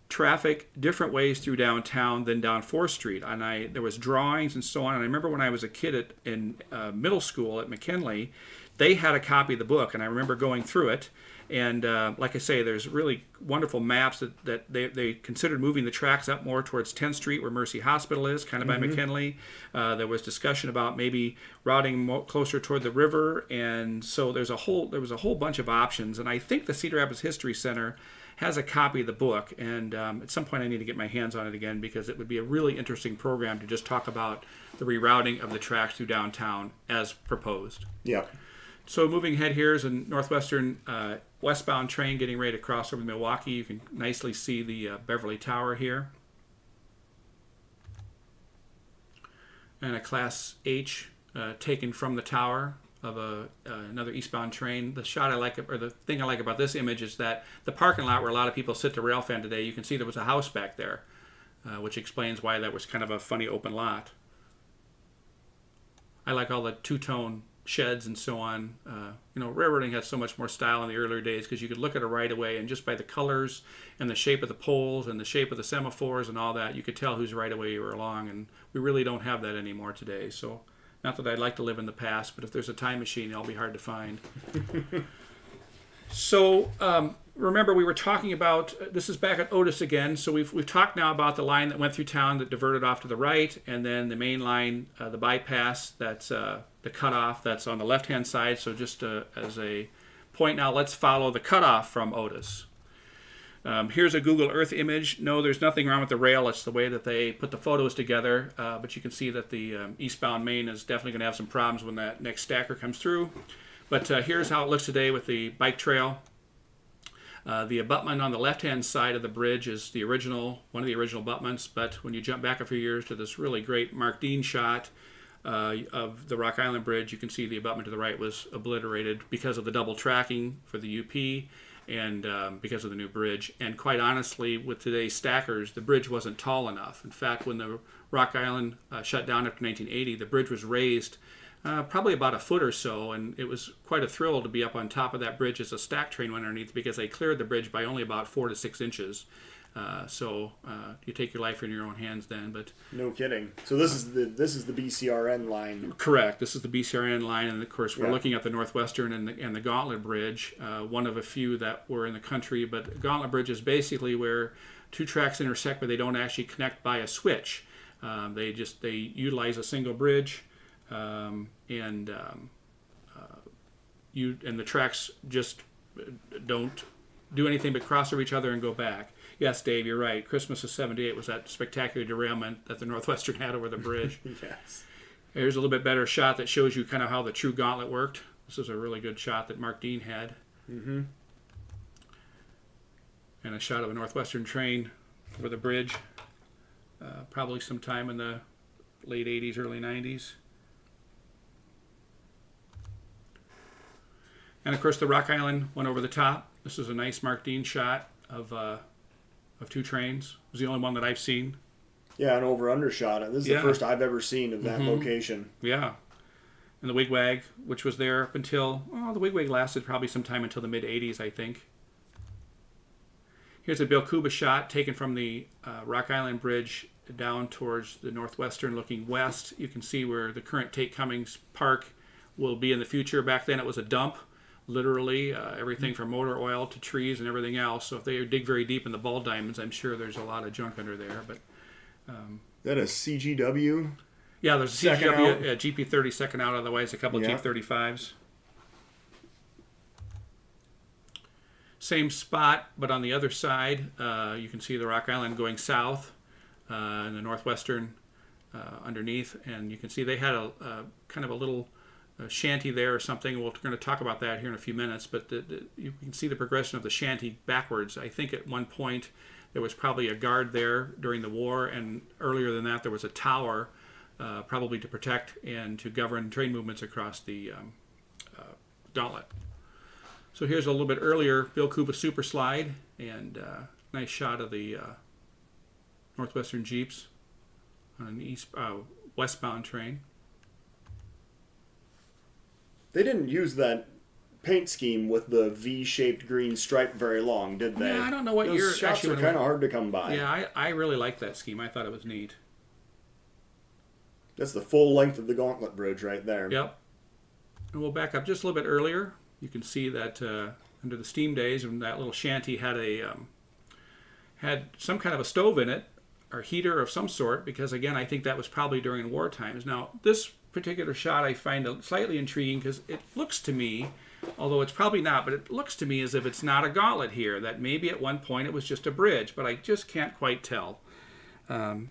traffic different ways through downtown than down 4th Street. And there was drawings and so on. And I remember when I was a kid in middle school at McKinley, they had a copy of the book, and I remember going through it. And like I say, there's really wonderful maps that they considered moving the tracks up more towards 10th Street, where Mercy Hospital is, kind of by McKinley. There was discussion about maybe routing closer toward the river, and so there was a whole bunch of options. And I think the Cedar Rapids History Center has a copy of the book, and at some point I need to get my hands on it again, because it would be a really interesting program to just talk about the rerouting of the tracks through downtown as proposed. Yeah. So moving ahead, here is a northwestern westbound train getting ready to cross over to Milwaukee. You can nicely see the Beverly Tower here. And a Class H taken from the tower of another eastbound train. The shot I like, or the thing I like about this image, is that the parking lot where a lot of people sit to rail fan today, you can see there was a house back there, which explains why that was kind of a funny open lot. I like all the two-tone sheds and so on. Railroading had so much more style in the earlier days, because you could look at a right-of-way and just by the colors and the shape of the poles and the shape of the semaphores and all that, you could tell whose right-of-way you were along, and we really don't have that anymore today. So, not that I'd like to live in the past, but if there's a time machine, it'll be hard to find. So, remember we were talking about, this is back at Otis again, so we've talked now about the line that went through town that diverted off to the right, and then the main line, the bypass, that's the cutoff that's on the left-hand side. So just as a point now, let's follow the cutoff from Otis. Here's a Google Earth image. No, there's nothing wrong with the rail. It's the way that they put the photos together. But you can see that the eastbound main is definitely going to have some problems when that next stacker comes through. But here's how it looks today with the bike trail. The abutment on the left-hand side of the bridge is one of the original abutments. But when you jump back a few years to this really great Mark Dean shot of the Rock Island Bridge, you can see the abutment to the right was obliterated because of the double tracking for the UP and because of the new bridge. And quite honestly, with today's stackers, the bridge wasn't tall enough. In fact, when the Rock Island shut down after 1980, the bridge was raised probably about a foot or so, and it was quite a thrill to be up on top of that bridge as a stack train went underneath, because they cleared the bridge by only about 4 to 6 inches. So you take your life in your own hands then. But no kidding. So this is the BCRN line. correct. This is the BCRN line, and of course we're Yeah. looking at the Northwestern and the Gauntlet Bridge, one of a few that were in the country. But the Gauntlet Bridge is basically where two tracks intersect, but they don't actually connect by a switch. They utilize a single bridge, and the tracks just don't do anything but cross over each other and go back. Yes, Dave, you're right. Christmas of '78 was that spectacular derailment that the Northwestern had over the bridge. Yes. Here's a little bit better shot that shows you kind of how the true Gauntlet worked. This is a really good shot that Mark Dean had. Mm-hmm. And a shot of a Northwestern train over the bridge, probably sometime in the late 80s, early 90s. And of course the Rock Island went over the top. This is a nice Mark Dean shot of two trains. It was the only one that I've seen. Yeah, an over-under shot. This is the first I've ever seen of that location. Yeah. And the wigwag, which was there up until, the wigwag lasted probably sometime until the mid-80s, I think. Here's a Bill Kuba shot taken from the Rock Island Bridge down towards the Northwestern looking west. You can see where the current Tate Cummings Park will be in the future. Back then it was a dump, literally, everything from motor oil to trees and everything else. So if they dig very deep in the ball diamonds, I'm sure there's a lot of junk under there. But That a CGW? yeah, there's a Second CGW, out. GP30 second out, otherwise a couple of Yeah. Jeep 35s. Same spot, but on the other side, you can see the Rock Island going south, and the Northwestern underneath, and you can see they had a kind of a little shanty there or something. We're going to talk about that here in a few minutes, but you can see the progression of the shanty backwards. I think at one point there was probably a guard there during the war, and earlier than that there was a tower, probably to protect and to govern train movements across the Gauntlet. So here's a little bit earlier Bill Kuba super slide, and nice shot of the Northwestern Jeeps on an westbound train. They didn't use that paint scheme with the V-shaped green stripe very long, did they? Yeah, I don't know what Those year shots actually are when kind of hard to come by. Yeah, I really like that scheme. I thought it was neat. That's the full length of the Gauntlet Bridge right there. Yep. And we'll back up just a little bit earlier. You can see that under the steam days, when that little shanty had had some kind of a stove in it, or heater of some sort, because again, I think that was probably during war times. Now, this particular shot I find slightly intriguing because it looks to me, although it's probably not, but it looks to me as if it's not a gauntlet here, that maybe at one point it was just a bridge, but I just can't quite tell.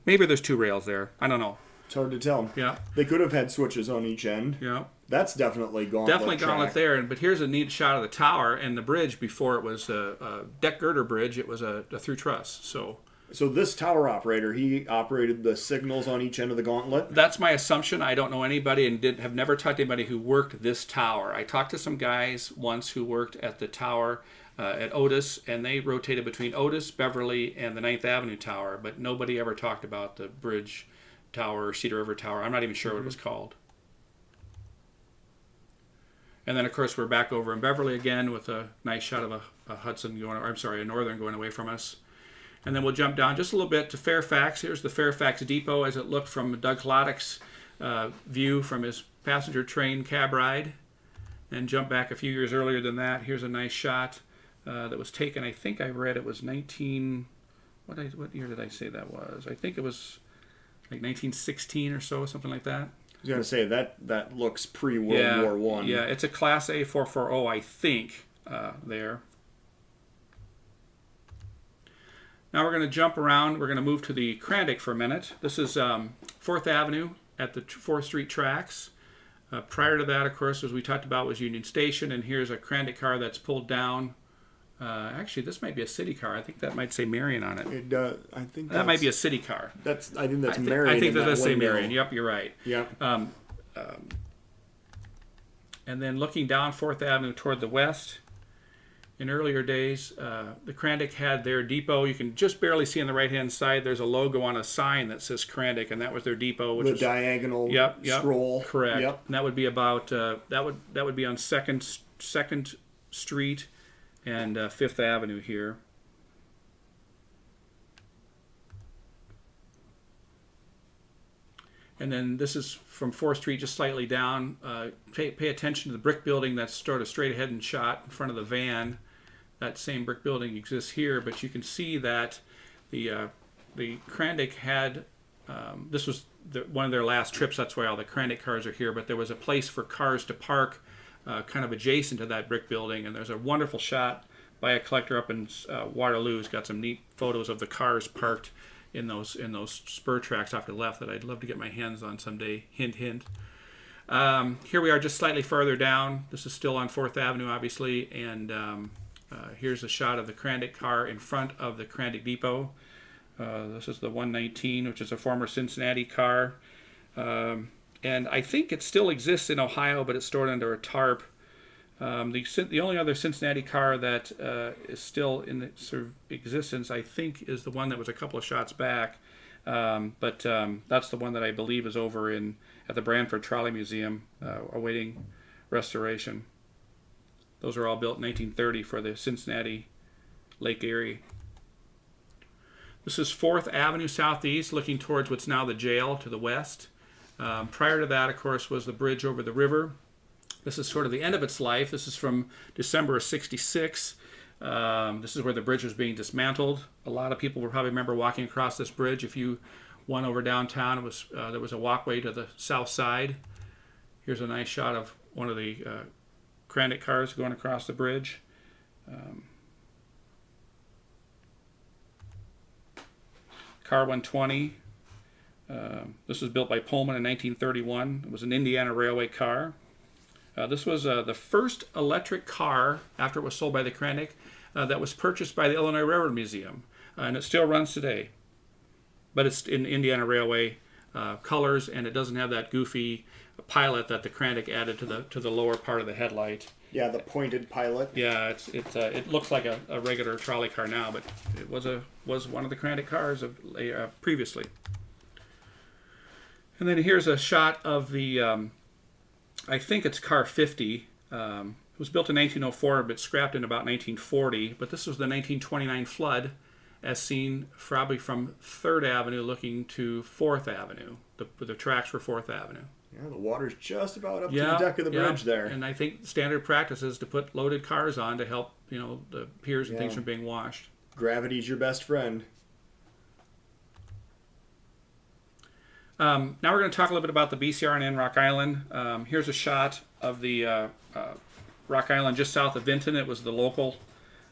Maybe there's two rails there. I don't know. It's hard to tell. Yeah. They could have had switches on each end. Yeah. That's definitely Gauntlet. Definitely Gauntlet there, but here's a neat shot of the tower and the bridge before it was a deck girder bridge. It was a through truss. So this tower operator, he operated the signals on each end of the Gauntlet? That's my assumption. I don't know anybody and have never talked to anybody who worked this tower. I talked to some guys once who worked at the tower at Otis, and they rotated between Otis, Beverly, and the 9th Avenue Tower, but nobody ever talked about the bridge tower or Cedar River Tower. I'm not even sure what it was called. And then, of course, we're back over in Beverly again with a nice shot of a Northern going away from us. And then we'll jump down just a little bit to Fairfax. Here's the Fairfax Depot as it looked from Doug Kloddick's view from his passenger train cab ride. And jump back a few years earlier than that. Here's a nice shot that was taken, I think I read it was what year did I say that was? I think it was like 1916 or so, something like that. I was going to say, that looks pre-World War I. Yeah, it's a Class A 440, I think, there. Now we're going to jump around. We're going to move to the Crandick for a minute. This is 4th Avenue at the 4th Street tracks. Prior to that, of course, as we talked about, was Union Station, and here's a Crandick car that's pulled down. Actually, this might be a city car. I think that might say Marion on it. I think that might be a city car. I think that's Marion. I think that does say window. Marion. Yep, you're right. Yep. And then looking down 4th Avenue toward the west, in earlier days, the Crandick had their depot. You can just barely see on the right-hand side, there's a logo on a sign that says Crandick, and that was their depot. Which the was, diagonal scroll. Correct. Yep. And that would be about, that would be on 2nd Street and 5th Avenue here. And then this is from 4th Street, just slightly down. Pay attention to the brick building that's sort of straight ahead and shot in front of the van. That same brick building exists here, but you can see that the Krandik had, this was one of their last trips, that's why all the Krandik cars are here, but there was a place for cars to park kind of adjacent to that brick building, and there's a wonderful shot by a collector up in Waterloo who's got some neat photos of the cars parked in those spur tracks off to the left that I'd love to get my hands on someday. Hint, hint. Here we are just slightly farther down. This is still on 4th Avenue, obviously, and here's a shot of the Krandik car in front of the Krandik Depot. This is the 119, which is a former Cincinnati car. And I think it still exists in Ohio, but it's stored under a tarp. The only other Cincinnati car that is still in sort of existence, I think, is the one that was a couple of shots back. But that's the one that I believe is over at the Branford Trolley Museum, awaiting restoration. Those are all built in 1930 for the Cincinnati Lake Erie. This is 4th Avenue Southeast, looking towards what's now the jail to the west. Prior to that, of course, was the bridge over the river. This is sort of the end of its life. This is from December of '66. This is where the bridge was being dismantled. A lot of people will probably remember walking across this bridge. If you went over downtown, there was a walkway to the south side. Here's a nice shot of one of the Krandik cars going across the bridge. Car 120. This was built by Pullman in 1931. It was an Indiana Railway car. This was the first electric car, after it was sold by the Krandik, that was purchased by the Illinois Railroad Museum. And it still runs today. But it's in Indiana Railway colors, and it doesn't have that goofy pilot that the Krandik added to the lower part of the headlight. Yeah, the pointed pilot. Yeah, it looks like a regular trolley car now, but it was one of the Krandik cars previously. And then here's a shot of the, I think it's car 50. It was built in 1904, but scrapped in about 1940. But this was the 1929 flood, as seen probably from 3rd Avenue looking to 4th Avenue. The tracks were 4th Avenue. Yeah, the water's just about up to the deck of the bridge there. And I think standard practice is to put loaded cars on to help, the piers and things from being washed. Gravity's your best friend. Now we're going to talk a little bit about the BCR&N Rock Island. Here's a shot of the Rock Island just south of Vinton. It was the local,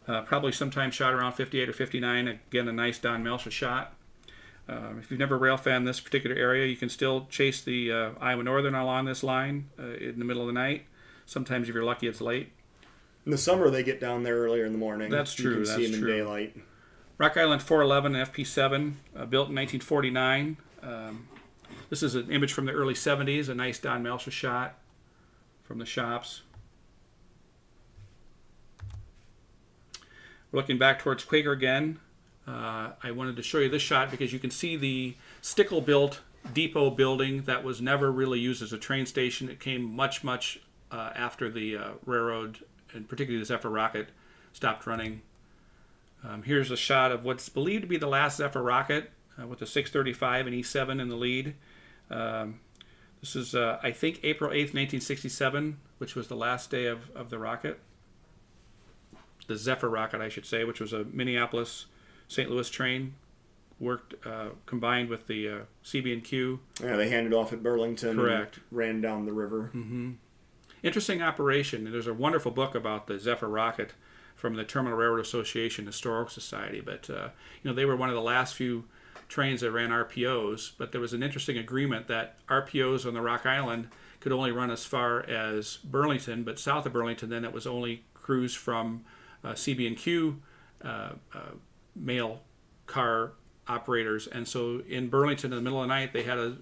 probably sometime shot around 58 or 59. Again, a nice Don Melcher shot. If you've never rail fanned this particular area, you can still chase the Iowa Northern along this line in the middle of the night. Sometimes, if you're lucky, it's late. In the summer, they get down there earlier in the morning. That's true. You can see them in daylight. Rock Island 411 FP7, built in 1949. This is an image from the early 70s, a nice Don Melcher shot from the shops. We're looking back towards Quaker again. I wanted to show you this shot because you can see the stickle-built depot building that was never really used as a train station. It came much after the railroad, and particularly the Zephyr rocket, stopped running. Here's a shot of what's believed to be the last Zephyr rocket with the 635 and E7 in the lead. This is, I think, April 8th, 1967, which was the last day of the rocket. The Zephyr rocket, I should say, which was a Minneapolis-St. Louis train, worked combined with the CB&Q. Yeah, they handed off at Burlington. Correct. And ran down the river. Mm-hmm. Interesting operation. There's a wonderful book about the Zephyr rocket from the Terminal Railroad Association Historical Society, but they were one of the last few trains that ran RPOs, but there was an interesting agreement that RPOs on the Rock Island could only run as far as Burlington, but south of Burlington then it was only crews from CB&Q mail car operators, and so in Burlington in the middle of the night they had to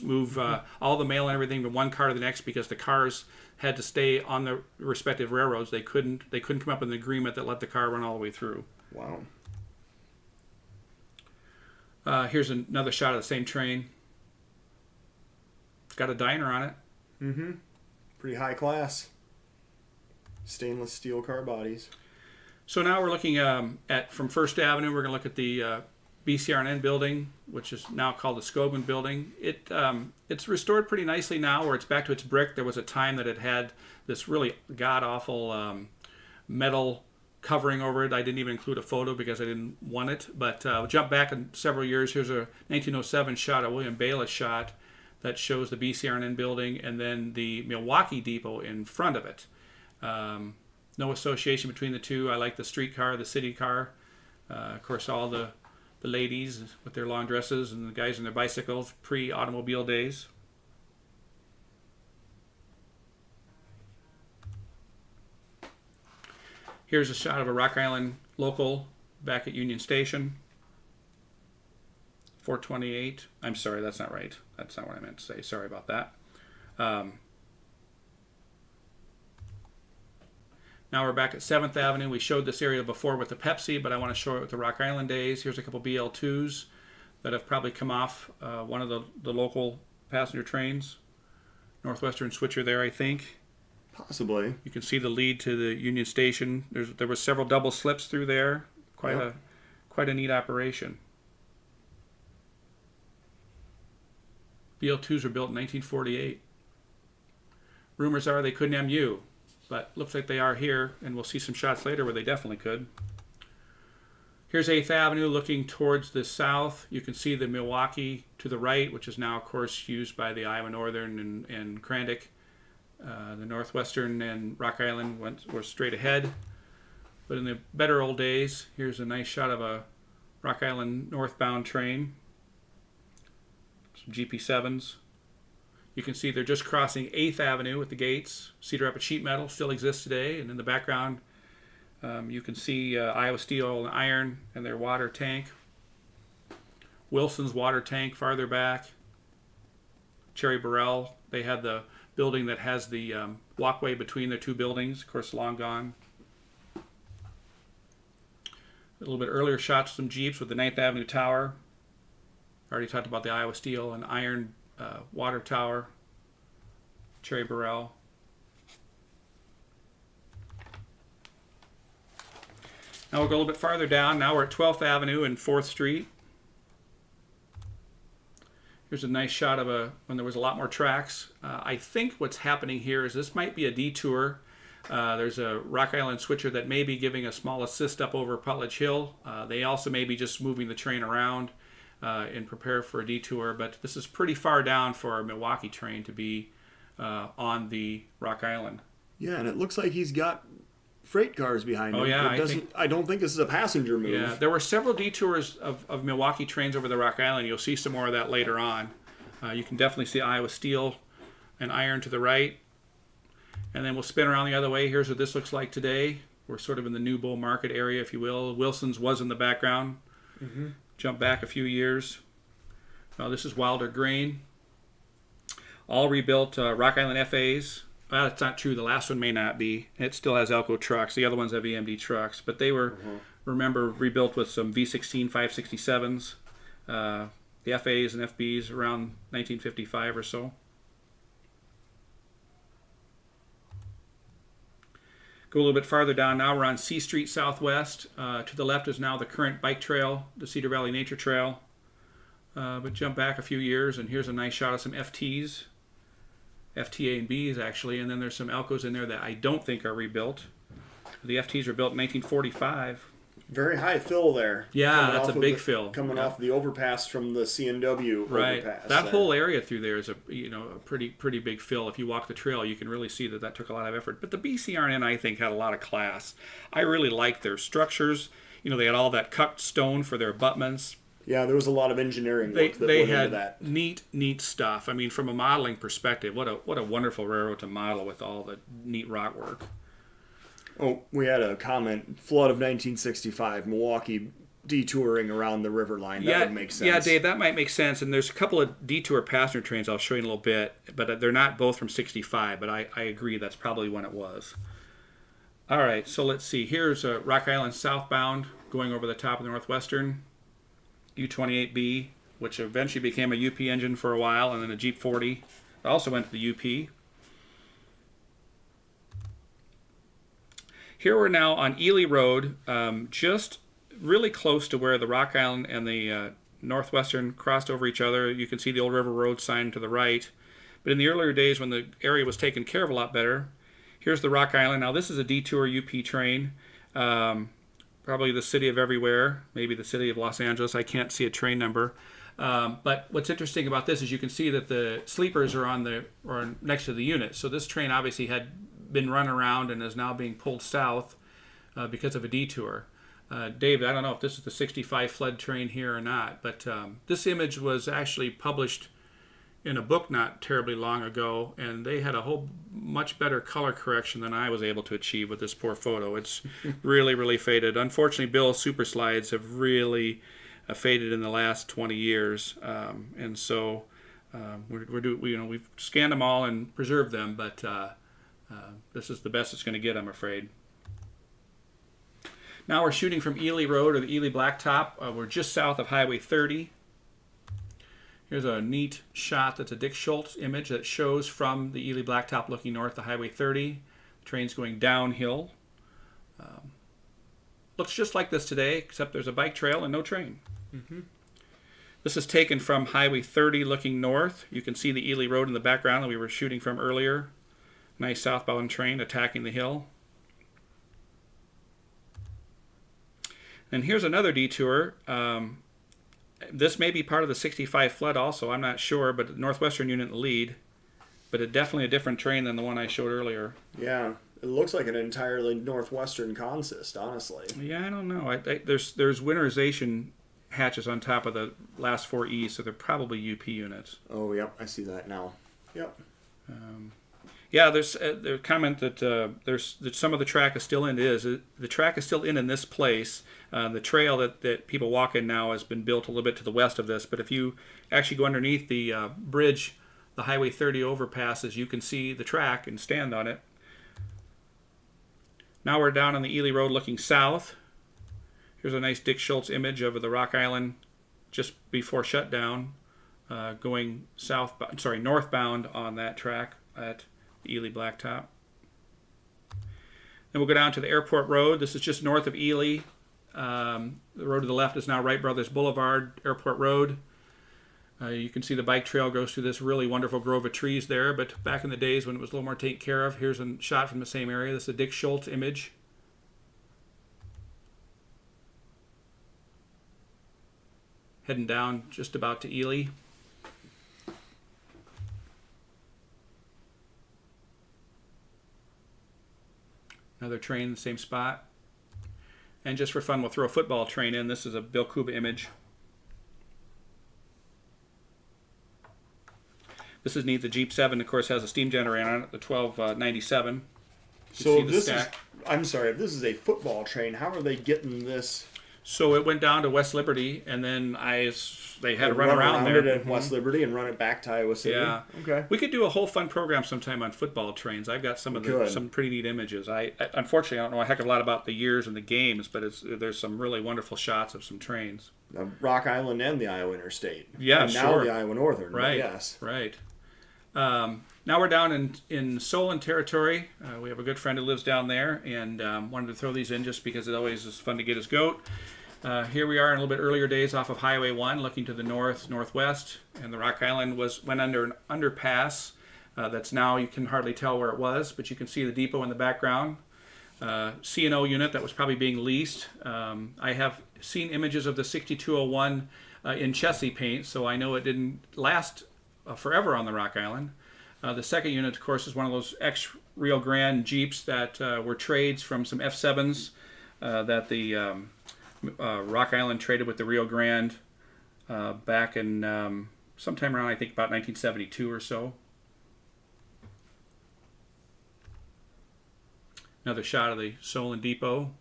move all the mail and everything from one car to the next because the cars had to stay on the respective railroads. They couldn't come up with an agreement that let the car run all the way through. Wow. Here's another shot of the same train. It's got a diner on it. Mm-hmm. Pretty high class. Stainless steel car bodies. So now we're looking at from First Avenue. We're going to look at the BCR&N building, which is now called the Scogan building. It's restored pretty nicely now, where it's back to its brick. There was a time that it had this really god-awful metal covering over it. I didn't even include a photo because I didn't want it. But we'll jump back in several years. Here's a 1907 shot, a William Bayless shot, that shows the BCR&N building and then the Milwaukee depot in front of it. No association between the two. I like the streetcar, the city car. Of course, all the ladies with their long dresses and the guys on their bicycles, pre-automobile days. Here's a shot of a Rock Island local back at Union Station. 428. I'm sorry, that's not right. That's not what I meant to say. Sorry about that. Now we're back at 7th Avenue. We showed this area before with the Pepsi, but I want to show it with the Rock Island days. Here's a couple BL2s that have probably come off one of the local passenger trains. Northwestern switcher there, I think. Possibly. You can see the lead to the Union Station. There were several double slips through there. Quite a neat operation. BL2s were built in 1948. Rumors are they couldn't MU, but looks like they are here, and we'll see some shots later where they definitely could. Here's 8th Avenue looking towards the south. You can see the Milwaukee to the right, which is now, of course, used by the Iowa Northern and Crandall. The Northwestern and Rock Island were straight ahead. But in the better old days, here's a nice shot of a Rock Island northbound train. Some GP7s. You can see they're just crossing 8th Avenue with the gates. Cedar Rapids sheet metal still exists today. And in the background, you can see Iowa Steel and Iron and their water tank. Wilson's water tank farther back. Cherry Burrell, they had the building that has the walkway between the two buildings. Of course, long gone. A little bit earlier shots of some Jeeps with the 9th Avenue Tower. Already talked about the Iowa Steel and Iron water tower. Cherry Burrell. Now we'll go a little bit farther down. Now we're at 12th Avenue and 4th Street. Here's a nice shot of when there was a lot more tracks. I think what's happening here is this might be a detour. There's a Rock Island switcher that may be giving a small assist up over Putledge Hill. They also may be just moving the train around and prepare for a detour. But this is pretty far down for our Milwaukee train to be on the Rock Island. Yeah, and it looks like he's got freight cars behind him. Oh, yeah. I don't think this is a passenger move. Yeah, there were several detours of Milwaukee trains over the Rock Island. You'll see some more of that later on. You can definitely see Iowa Steel and Iron to the right. And then we'll spin around the other way. Here's what this looks like today. We're sort of in the New Bull Market area, if you will. Wilson's was in the background. Mm-hmm. Jump back a few years. This is Wilder Grain. All rebuilt Rock Island FAs. Well, that's not true. The last one may not be. It still has Elko trucks. The other ones have EMD trucks. But they were, remember, rebuilt with some V16 567s. The FAs and FBs around 1955 or so. Go a little bit farther down now. We're on C Street Southwest. To the left is now the current bike trail, the Cedar Valley Nature Trail. But jump back a few years, and here's a nice shot of some FTs. FTA and Bs, actually. And then there's some Elkos in there that I don't think are rebuilt. The FTs were built in 1945. Very high fill there. Yeah, that's a big fill. Coming off the overpass from the C&W overpass. That whole area through there is a pretty big fill. If you walk the trail, you can really see that took a lot of effort. But the BCR&N, I think, had a lot of class. I really liked their structures. They had all that cut stone for their abutments. Yeah, there was a lot of engineering work that went into that. Neat stuff. I mean, from a modeling perspective, what a wonderful railroad to model with all the neat rock work. Oh, we had a comment. Flood of 1965, Milwaukee detouring around the river line. That would make sense. Yeah, Dave, that might make sense. And there's a couple of detour passenger trains I'll show you in a little bit, but they're not both from 65, but I agree that's probably when it was. All right, so let's see. Here's Rock Island southbound going over the top of the Northwestern. U28B, which eventually became a UP engine for a while, and then a Jeep 40. It also went to the UP. Here we're now on Ely Road, just really close to where the Rock Island and the Northwestern crossed over each other. You can see the old River Road sign to the right. But in the earlier days when the area was taken care of a lot better, here's the Rock Island. Now this is a detour UP train. Probably the city of everywhere, maybe the city of Los Angeles. I can't see a train number. But what's interesting about this is you can see that the sleepers are next to the unit. So this train obviously had been run around and is now being pulled south because of a detour. David, I don't know if this is the 65 flood train here or not, but this image was actually published in a book not terribly long ago, and they had a whole much better color correction than I was able to achieve with this poor photo. It's really, really faded. Unfortunately, Bill's super slides have really faded in the last 20 years, and so we've scanned them all and preserved them, but this is the best it's going to get, I'm afraid. Now we're shooting from Ely Road, or the Ely Blacktop. We're just south of Highway 30. Here's a neat shot that's a Dick Schultz image that shows from the Ely Blacktop looking north to Highway 30. The train's going downhill. Looks just like this today, except there's a bike trail and no train. Mm-hmm. This is taken from Highway 30 looking north. You can see the Ely Road in the background that we were shooting from earlier. Nice southbound train attacking the hill. And here's another detour. This may be part of the 65 flood also, I'm not sure, but the Northwestern unit in the lead. But it's definitely a different train than the one I showed earlier. Yeah, it looks like an entirely Northwestern consist, honestly. Yeah, I don't know. There's winterization hatches on top of the last 4 E's, so they're probably UP units. Oh, yep, I see that now. Yep. Yeah, there's the comment that that some of the track is still in. The track is still in this place. The trail that people walk in now has been built a little bit to the west of this, but if you actually go underneath the bridge, the Highway 30 overpasses, you can see the track and stand on it. Now we're down on the Ely Road looking south. Here's a nice Dick Schultz image of the Rock Island just before shutdown, going northbound on that track at the Ely Blacktop. Then we'll go down to the Airport Road. This is just north of Ely. The road to the left is now Wright Brothers Boulevard, Airport Road. You can see the bike trail goes through this really wonderful grove of trees there, but back in the days when it was a little more taken care of, here's a shot from the same area. This is a Dick Schultz image. Heading down just about to Ely. Another train in the same spot. And just for fun, we'll throw a football train in. This is a Bill Kuba image. This is neat. The Jeep 7, of course, has a steam generator on it, the 1297. So this is, I'm sorry, if this is a football train, how are they getting this? So it went down to West Liberty, and then they had to run around there. It at West Liberty and run it back to Iowa City. Yeah. Okay. We could do a whole fun program sometime on football trains. I've got some pretty neat images. Unfortunately, I don't know a heck of a lot about the years and the games, but there's some really wonderful shots of some trains. The Rock Island and the Iowa Interstate. Yeah, and now the Iowa Northern. Right. Yes. Right. Now we're down in Solon territory. We have a good friend who lives down there, and wanted to throw these in just because it always is fun to get his goat. Here we are in a little bit earlier days off of Highway 1, looking to the northwest, and the Rock Island went under an underpass that's now, you can hardly tell where it was, but you can see the depot in the background. C&O unit that was probably being leased. I have seen images of the 6201 in Chessie paint, so I know it didn't last forever on the Rock Island. The second unit, of course, is one of those ex-Rio Grande Jeeps that were trades from some F7s that the Rock Island traded with the Rio Grande back in sometime around, I think, about 1972 or so. Another shot of the Solon Depot.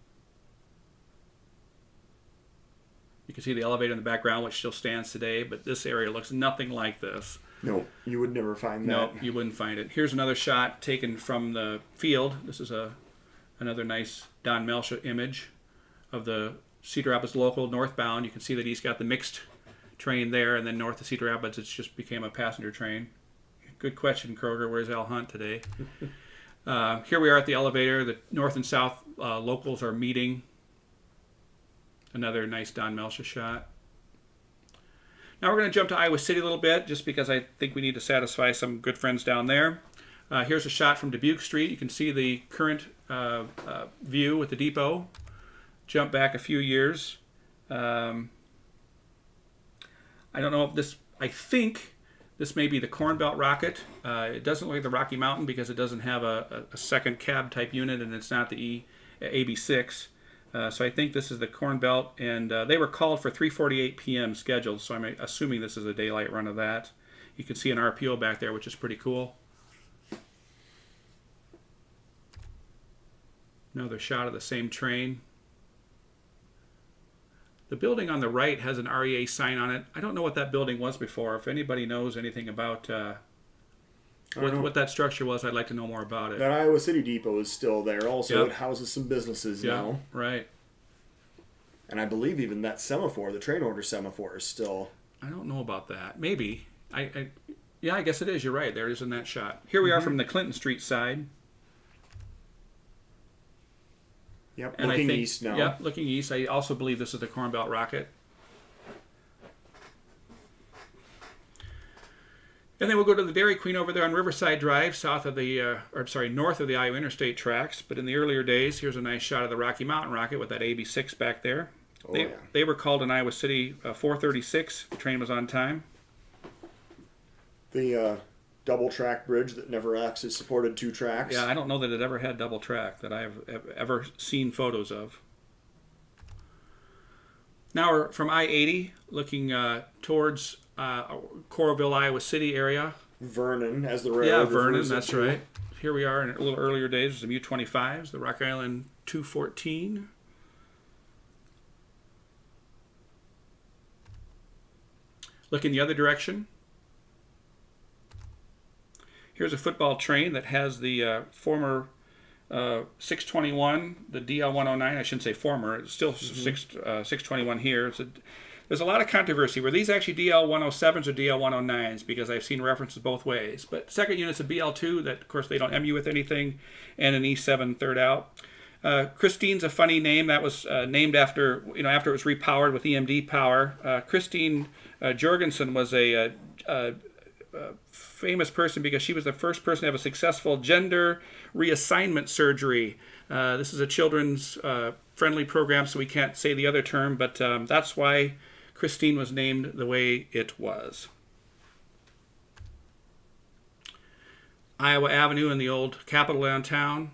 You can see the elevator in the background, which still stands today, but this area looks nothing like this. No, you would never find that. No, you wouldn't find it. Here's another shot taken from the field. This is another nice Don Melcha image of the Cedar Rapids local northbound. You can see that he's got the mixed train there, and then north of Cedar Rapids, it's just became a passenger train. Good question, Kroger. Where's Al Hunt today? Here we are at the elevator. The north and south locals are meeting. Another nice Don Melcher shot. Now we're going to jump to Iowa City a little bit, just because I think we need to satisfy some good friends down there. Here's a shot from Dubuque Street. You can see the current view with the depot. Jump back a few years. I don't know if this, I think this may be the Corn Belt rocket. It doesn't look like the Rocky Mountain because it doesn't have a second cab type unit, and it's not the AB6. So I think this is the Corn Belt, and they were called for 3:48 p.m. scheduled, so I'm assuming this is a daylight run of that. You can see an RPO back there, which is pretty cool. Another shot of the same train. The building on the right has an REA sign on it. I don't know what that building was before. If anybody knows anything about what that structure was, I'd like to know more about it. That Iowa City depot is still there. Also, Yep. it houses some businesses now. Right. And I believe even that semaphore, the train order semaphore, is still... I don't know about that. Maybe. Yeah, I guess it is. You're right. There it is in that shot. Here we are from the Clinton Street side. Yep, And looking I think, east now. Yep, looking east. I also believe this is the Corn Belt rocket. And then we'll go to the Dairy Queen over there on Riverside Drive, north of the Iowa Interstate tracks. But in the earlier days, here's a nice shot of the Rocky Mountain rocket with that AB6 back there. They were called in Iowa City 4:36. The train was on time. The double track bridge that never actually supported two tracks. Yeah, I don't know that it ever had double track that I've ever seen photos of. Now we're from I-80 looking towards Coralville, Iowa City area. Vernon, as the railroad. Yeah, Vernon, refers that's to. right. Here we are in a little earlier days, some U-25s, the Rock Island 214. Looking the other direction. Here's a football train that has the former 621, the DL109. I shouldn't say former. It's still 621 here. There's a lot of controversy. Were these actually DL107s or DL109s? Because I've seen references both ways. But second unit's a BL2 that, of course, they don't MU with anything, and an E7 third out. Christine's a funny name. That was named after, after it was repowered with EMD power. Christine Jorgensen was a famous person because she was the first person to have a successful gender reassignment surgery. This is a children's friendly program, so we can't say the other term, but that's why Christine was named the way it was. Iowa Avenue in the old Capitol downtown.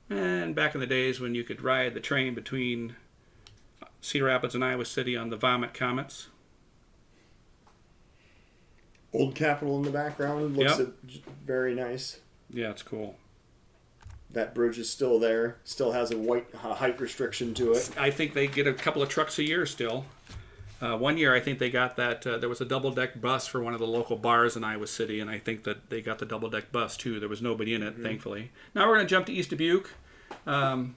And back in the days when you could ride the train between Cedar Rapids and Iowa City on the Vomit Comets. Old Capitol in the background looks very nice. Yeah, it's cool. That bridge is still there. Still has a white height restriction to it. I think they get a couple of trucks a year still. One year, I think they got that. There was a double-deck bus for one of the local bars in Iowa City, and I think that they got the double-deck bus too. There was nobody in it, thankfully. Now we're going to jump to East Dubuque. I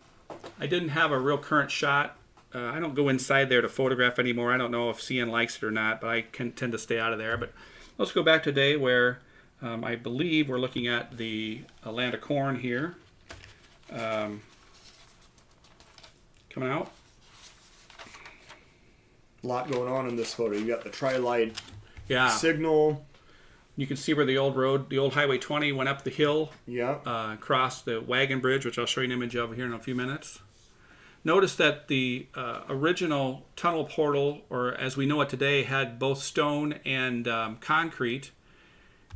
didn't have a real current shot. I don't go inside there to photograph anymore. I don't know if CN likes it or not, but I tend to stay out of there. But let's go back today where I believe we're looking at the land of corn here. Coming out. A lot going on in this photo. You got the tri-light signal. You can see where the old road, the old Highway 20 went up the hill. Yeah. Across the wagon bridge, which I'll show you an image of here in a few minutes. Notice that the original tunnel portal, or as we know it today, had both stone and concrete.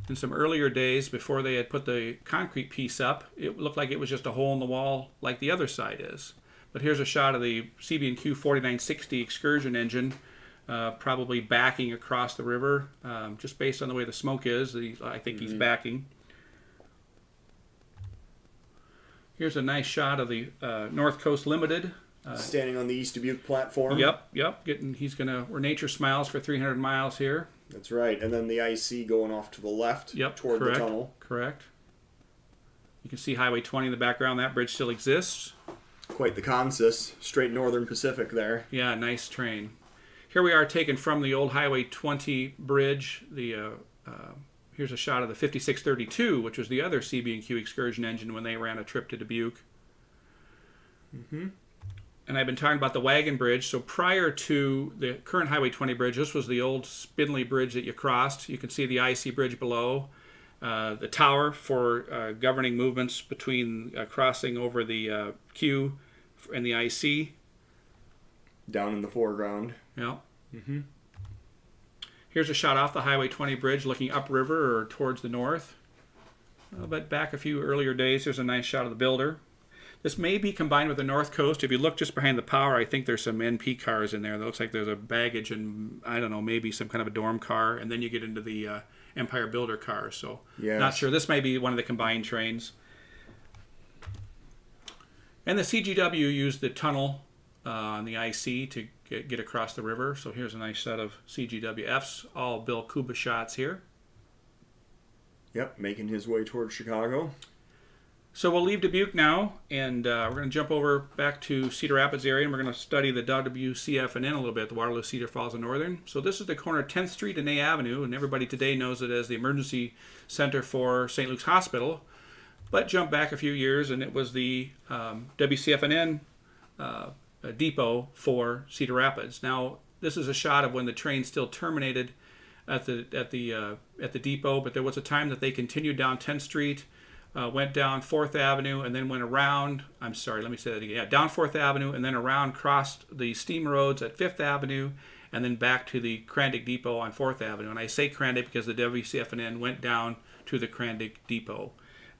In some earlier days, before they had put the concrete piece up, it looked like it was just a hole in the wall like the other side is. But here's a shot of the CB&Q 4960 excursion engine, probably backing across the river, just based on the way the smoke is. I think he's backing. Here's a nice shot of the North Coast Limited. Standing on the East Dubuque platform. Yep. Where nature smiles for 300 miles here. That's right. And then the IC going off to the left toward the tunnel. Correct. You can see Highway 20 in the background. That bridge still exists. Quite the consist. Straight Northern Pacific there. Yeah, nice train. Here we are taken from the old Highway 20 bridge. Here's a shot of the 5632, which was the other CB&Q excursion engine when they ran a trip to Dubuque. and I've been talking about the wagon bridge. So prior to the current Highway 20 bridge, this was the old spindly bridge that you crossed. You can see the IC bridge below. The tower for governing movements between crossing over the Q and the IC. Down in the foreground. Yeah. Here's a shot off the Highway 20 bridge looking upriver or towards the north. But back a few earlier days, there's a nice shot of the builder. This may be combined with the North Coast. If you look just behind the power, I think there's some NP cars in there. It looks like there's a baggage and, I don't know, maybe some kind of a dorm car. And then you get into the Empire Builder cars. So yes. Not sure. This may be one of the combined trains. And the CGW used the tunnel on the IC to get across the river. So here's a nice set of CGWFs, all Bill Kuba shots here. Yep, making his way towards Chicago. So we'll leave Dubuque now, and we're going to jump over back to Cedar Rapids area, and we're going to study the WCF&N a little bit, the Waterloo, Cedar Falls, and Northern. So this is the corner of 10th Street and A Avenue, and everybody today knows it as the emergency center for St. Luke's Hospital. But jump back a few years, and it was the WCF&N depot for Cedar Rapids. Now, this is a shot of when the train still terminated at the depot, but there was a time that they continued down 10th Street. Went down 4th Avenue and then went around, down 4th Avenue and then around, crossed the steam roads at 5th Avenue and then back to the Crandick Depot on 4th Avenue. And I say Crandick because the WCF&N went down to the Crandick Depot.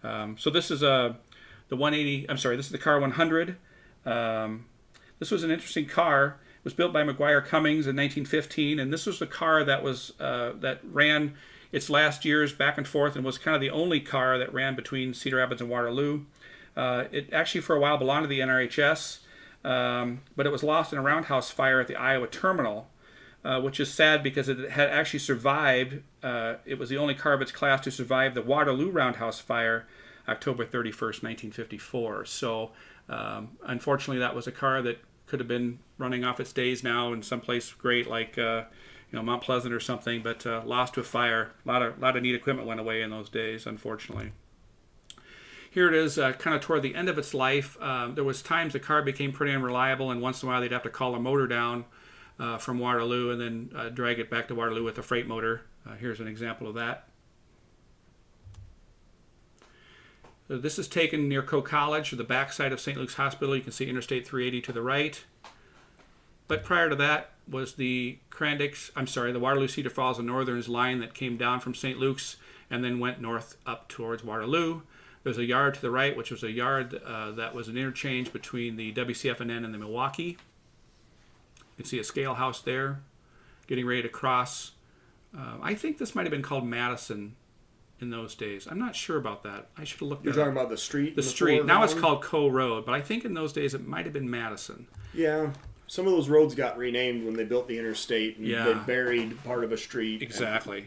So this is this is the car 100. This was an interesting car. It was built by McGuire Cummings in 1915, and this was the car that was that ran its last years back and forth and was kind of the only car that ran between Cedar Rapids and Waterloo. It actually for a while belonged to the NRHS, but it was lost in a roundhouse fire at the Iowa terminal, which is sad because it had actually survived. It was the only car of its class to survive the Waterloo roundhouse fire, October 31st, 1954. So unfortunately that was a car that could have been running off its days now in someplace great like Mount Pleasant or something, but lost to a fire. A lot of neat equipment went away in those days, unfortunately. Here it is, kind of toward the end of its life. There was times the car became pretty unreliable, and once in a while they'd have to call a motor down from Waterloo and then drag it back to Waterloo with a freight motor. Here's an example of that. This is taken near Coe College, or the backside of St. Luke's Hospital. You can see Interstate 380 to the right. But prior to that was the Waterloo, Cedar Falls, and Northern's line that came down from St. Luke's and then went north up towards Waterloo. There's a yard to the right, which was a yard that was an interchange between the WCF&N and the Milwaukee. You can see a scale house there, getting ready to cross. I think this might have been called Madison in those days. I'm not sure about that. I should have looked You're that up. talking about the street? The street. Now it's called Coe Road, but I think in those days it might have been Madison. Yeah. Some of those roads got renamed when they built the interstate, and Yeah. they buried part of a street. Exactly.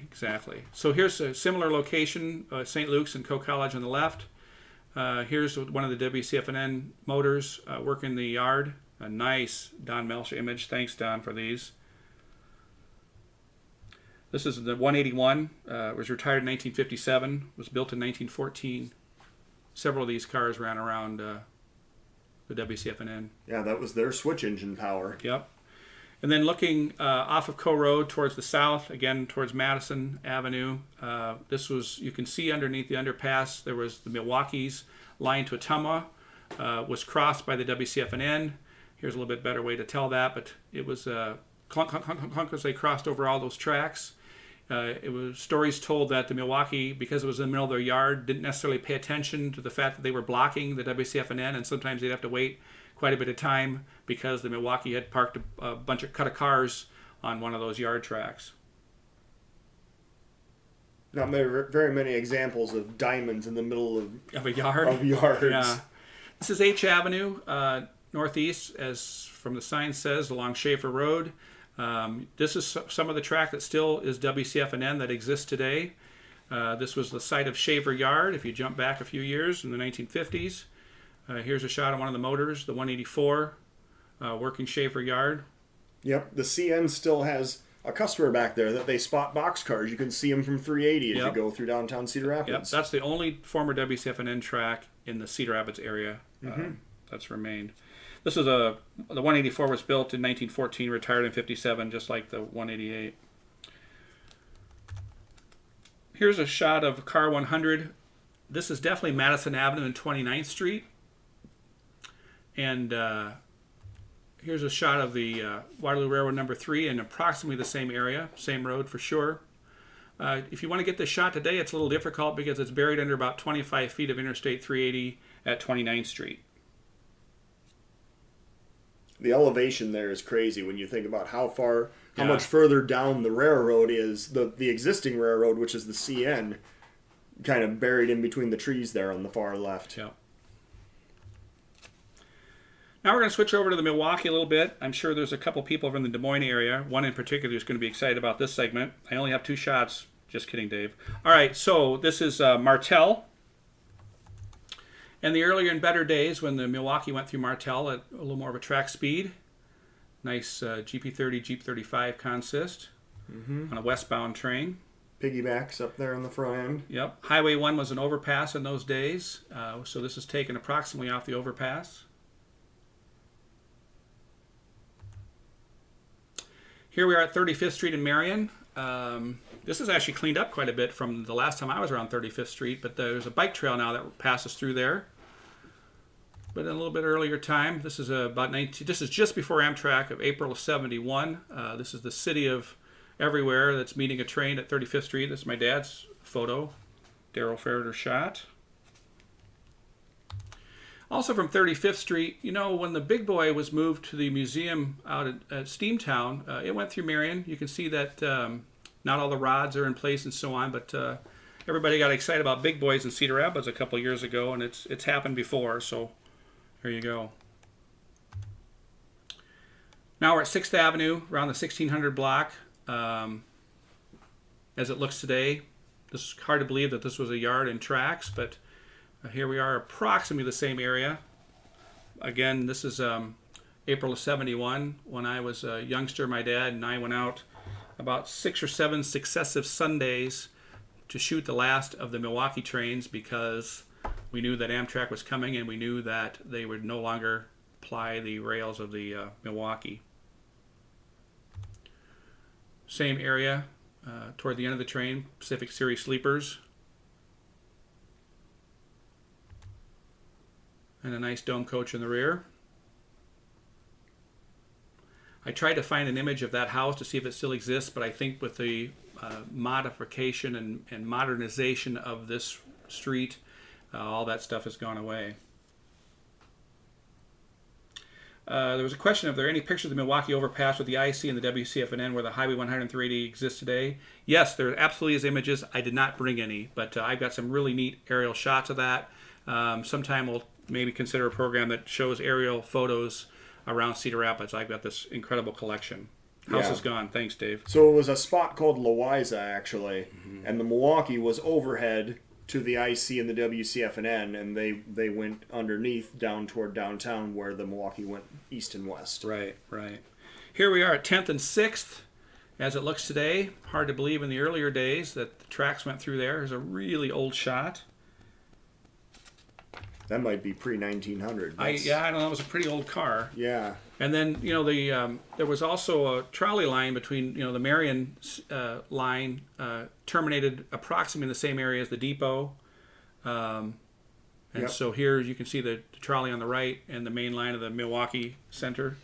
So here's a similar location, St. Luke's and Coe College on the left. Here's one of the WCF&N motors working the yard. A nice Don Melcher image. Thanks, Don, for these. This is the 181. It was retired in 1957. Was built in 1914. Several of these cars ran around the WCF&N. Yeah, that was their switch engine power. Yep. And then looking off of Coe Road towards the south, again towards Madison Avenue, you can see underneath the underpass, there was the Milwaukee's line to Ottumwa, was crossed by the WCF&N. Here's a little bit better way to tell that, but it was clunk, clunk, clunk, clunk as they crossed over all those tracks. It was stories told that the Milwaukee, because it was in the middle of their yard, didn't necessarily pay attention to the fact that they were blocking the WCF&N, and sometimes they'd have to wait quite a bit of time because the Milwaukee had parked a bunch of cars on one of those yard tracks. Not very many examples of diamonds in the middle Of a yard? of yards. Yeah. This is H Avenue, northeast, as from the sign says, along Schaefer Road. This is some of the track that still is WCF&N that exists today. This was the site of Shaver Yard, if you jump back a few years in the 1950s. Here's a shot of one of the motors, the 184, working Shaver Yard. Yep, the CN still has a customer back there that they spot boxcars. You can see them from 380 as you go through downtown Cedar Rapids. Yep, that's the only former WCF&N track in the Cedar Rapids area that's remained. This is the 184 was built in 1914, retired in 57, just like the 188. Here's a shot of car 100. This is definitely Madison Avenue and 29th Street. And here's a shot of the Waterloo Railroad number 3 in approximately the same area, same road for sure. If you want to get this shot today, it's a little difficult because it's buried under about 25 feet of Interstate 380 at 29th Street. The elevation there is crazy when you think about how Yeah. much further down the railroad is the existing railroad, which is the CN, kind of buried in between the trees there on the far left. Yeah. Now we're going to switch over to the Milwaukee a little bit. I'm sure there's a couple people from the Des Moines area. One in particular is going to be excited about this segment. I only have 2 shots. Just kidding, Dave. All right, so this is Martel. And the earlier and better days when the Milwaukee went through Martel at a little more of a track speed. Nice GP30, Jeep 35 consist on a westbound train. Piggybacks up there on the front end. Yep. Highway 1 was an overpass in those days. So this is taken approximately off the overpass. Here we are at 35th Street in Marion. This is actually cleaned up quite a bit from the last time I was around 35th Street, but there's a bike trail now that passes through there. But in a little bit earlier time, this is this is just before Amtrak of April of 71. This is the city of everywhere that's meeting a train at 35th Street. This is my dad's photo, Darren Ferreter shot. Also from 35th Street, you know, when the Big Boy was moved to the museum out at Steamtown, it went through Marion. You can see that not all the rods are in place and so on, but everybody got excited about Big Boys in Cedar Rapids a couple years ago, and it's happened before, so here you go. Now we're at 6th Avenue, around the 1600 block. As it looks today, this is hard to believe that this was a yard and tracks, but here we are, approximately the same area. Again, this is April of 71. When I was a youngster, my dad and I went out about 6 or 7 successive Sundays to shoot the last of the Milwaukee trains because we knew that Amtrak was coming and we knew that they would no longer ply the rails of the Milwaukee. Same area toward the end of the train, Pacific Series sleepers. And a nice dome coach in the rear. I tried to find an image of that house to see if it still exists, but I think with the modification and modernization of this street, all that stuff has gone away. There was a question, if there are any pictures of the Milwaukee overpass with the IC and the WCF&N where the Highway 103 exists today? Yes, there absolutely is images. I did not bring any, but I've got some really neat aerial shots of that. Sometime we'll maybe consider a program that shows aerial photos around Cedar Rapids. I've got this incredible collection. House is gone. Thanks, Dave. So it was a spot called Louisa, actually, and the Milwaukee was overhead to the IC and the WCF&N, and they went underneath down toward downtown where the Milwaukee went east and west. Right, right. Here we are at 10th and 6th. As it looks today, hard to believe in the earlier days that the tracks went through there. There's a really old shot. That might be pre-1900. I don't know. It was a pretty old car. Yeah. And then, you know, there was also a trolley line between, you know, the Marion line terminated approximately in the same area as the depot. So here you can see the trolley on the right and the main line of the Milwaukee Center.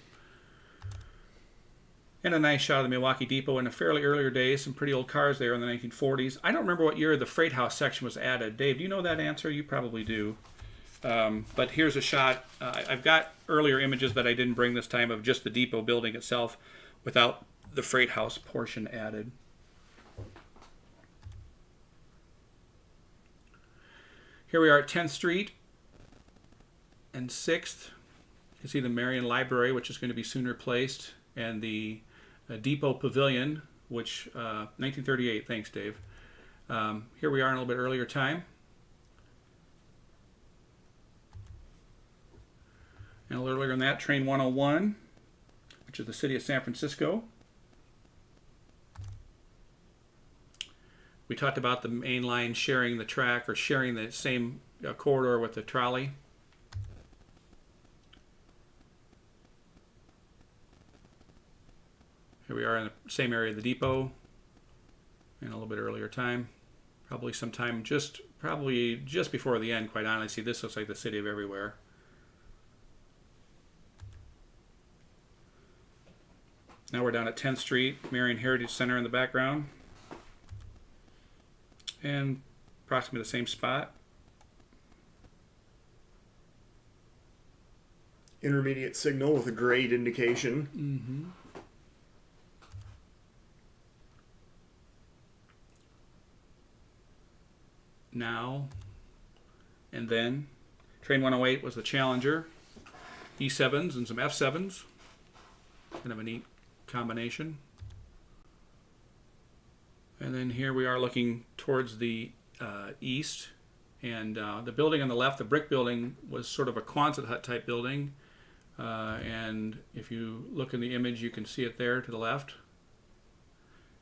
And a nice shot of the Milwaukee Depot in the fairly earlier days. Some pretty old cars there in the 1940s. I don't remember what year the freight house section was added. Dave, do you know that answer? You probably do. But here's a shot. I've got earlier images that I didn't bring this time of just the depot building itself without the freight house portion added. Here we are at 10th Street and 6th. You can see the Marion Library, which is going to be soon replaced, and the Depot Pavilion, which 1938. Thanks, Dave. Here we are in a little bit earlier time. And a little earlier than that, Train 101, which is the city of San Francisco. We talked about the main line sharing the track or sharing the same corridor with the trolley. the same area of the depot in a little bit earlier time. Probably just before the end, quite honestly. This looks like the city of everywhere. Now we're down at 10th Street, Marion Heritage Center in the background. And approximately the same spot. Intermediate signal with a grade indication. Mm-hmm. Now and then. Train 108 was the Challenger. E7s and some F7s. Kind of a neat combination. And then here we are looking towards the east. And the building on the left, the brick building, was sort of a Quonset hut type building. And if you look in the image, you can see it there to the left.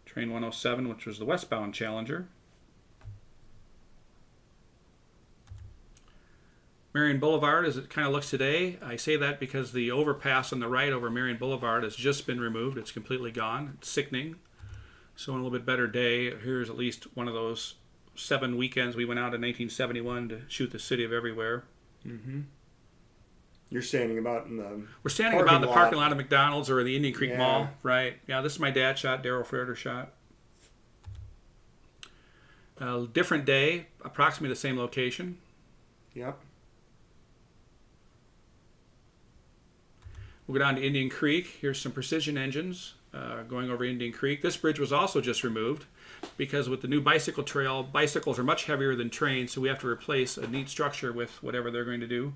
Train 107, which was the westbound Challenger. Marion Boulevard, as it kind of looks today. I say that because the overpass on the right over Marion Boulevard has just been removed. It's completely gone. It's sickening. So on a little bit better day, here's at least one of those 7 weekends we went out in 1971 to shoot the city of everywhere. Mm-hmm. You're standing about in the We're standing about in the parking lot of McDonald's or the Indian Creek Mall, right? Yeah, this is my dad's shot, Darren Ferreter shot. Different day, approximately the same location. Yep. We'll go down to Indian Creek. Here's some precision engines going over Indian Creek. This bridge was also just removed because with the new bicycle trail, bicycles are much heavier than trains, so we have to replace a neat structure with whatever they're going to do.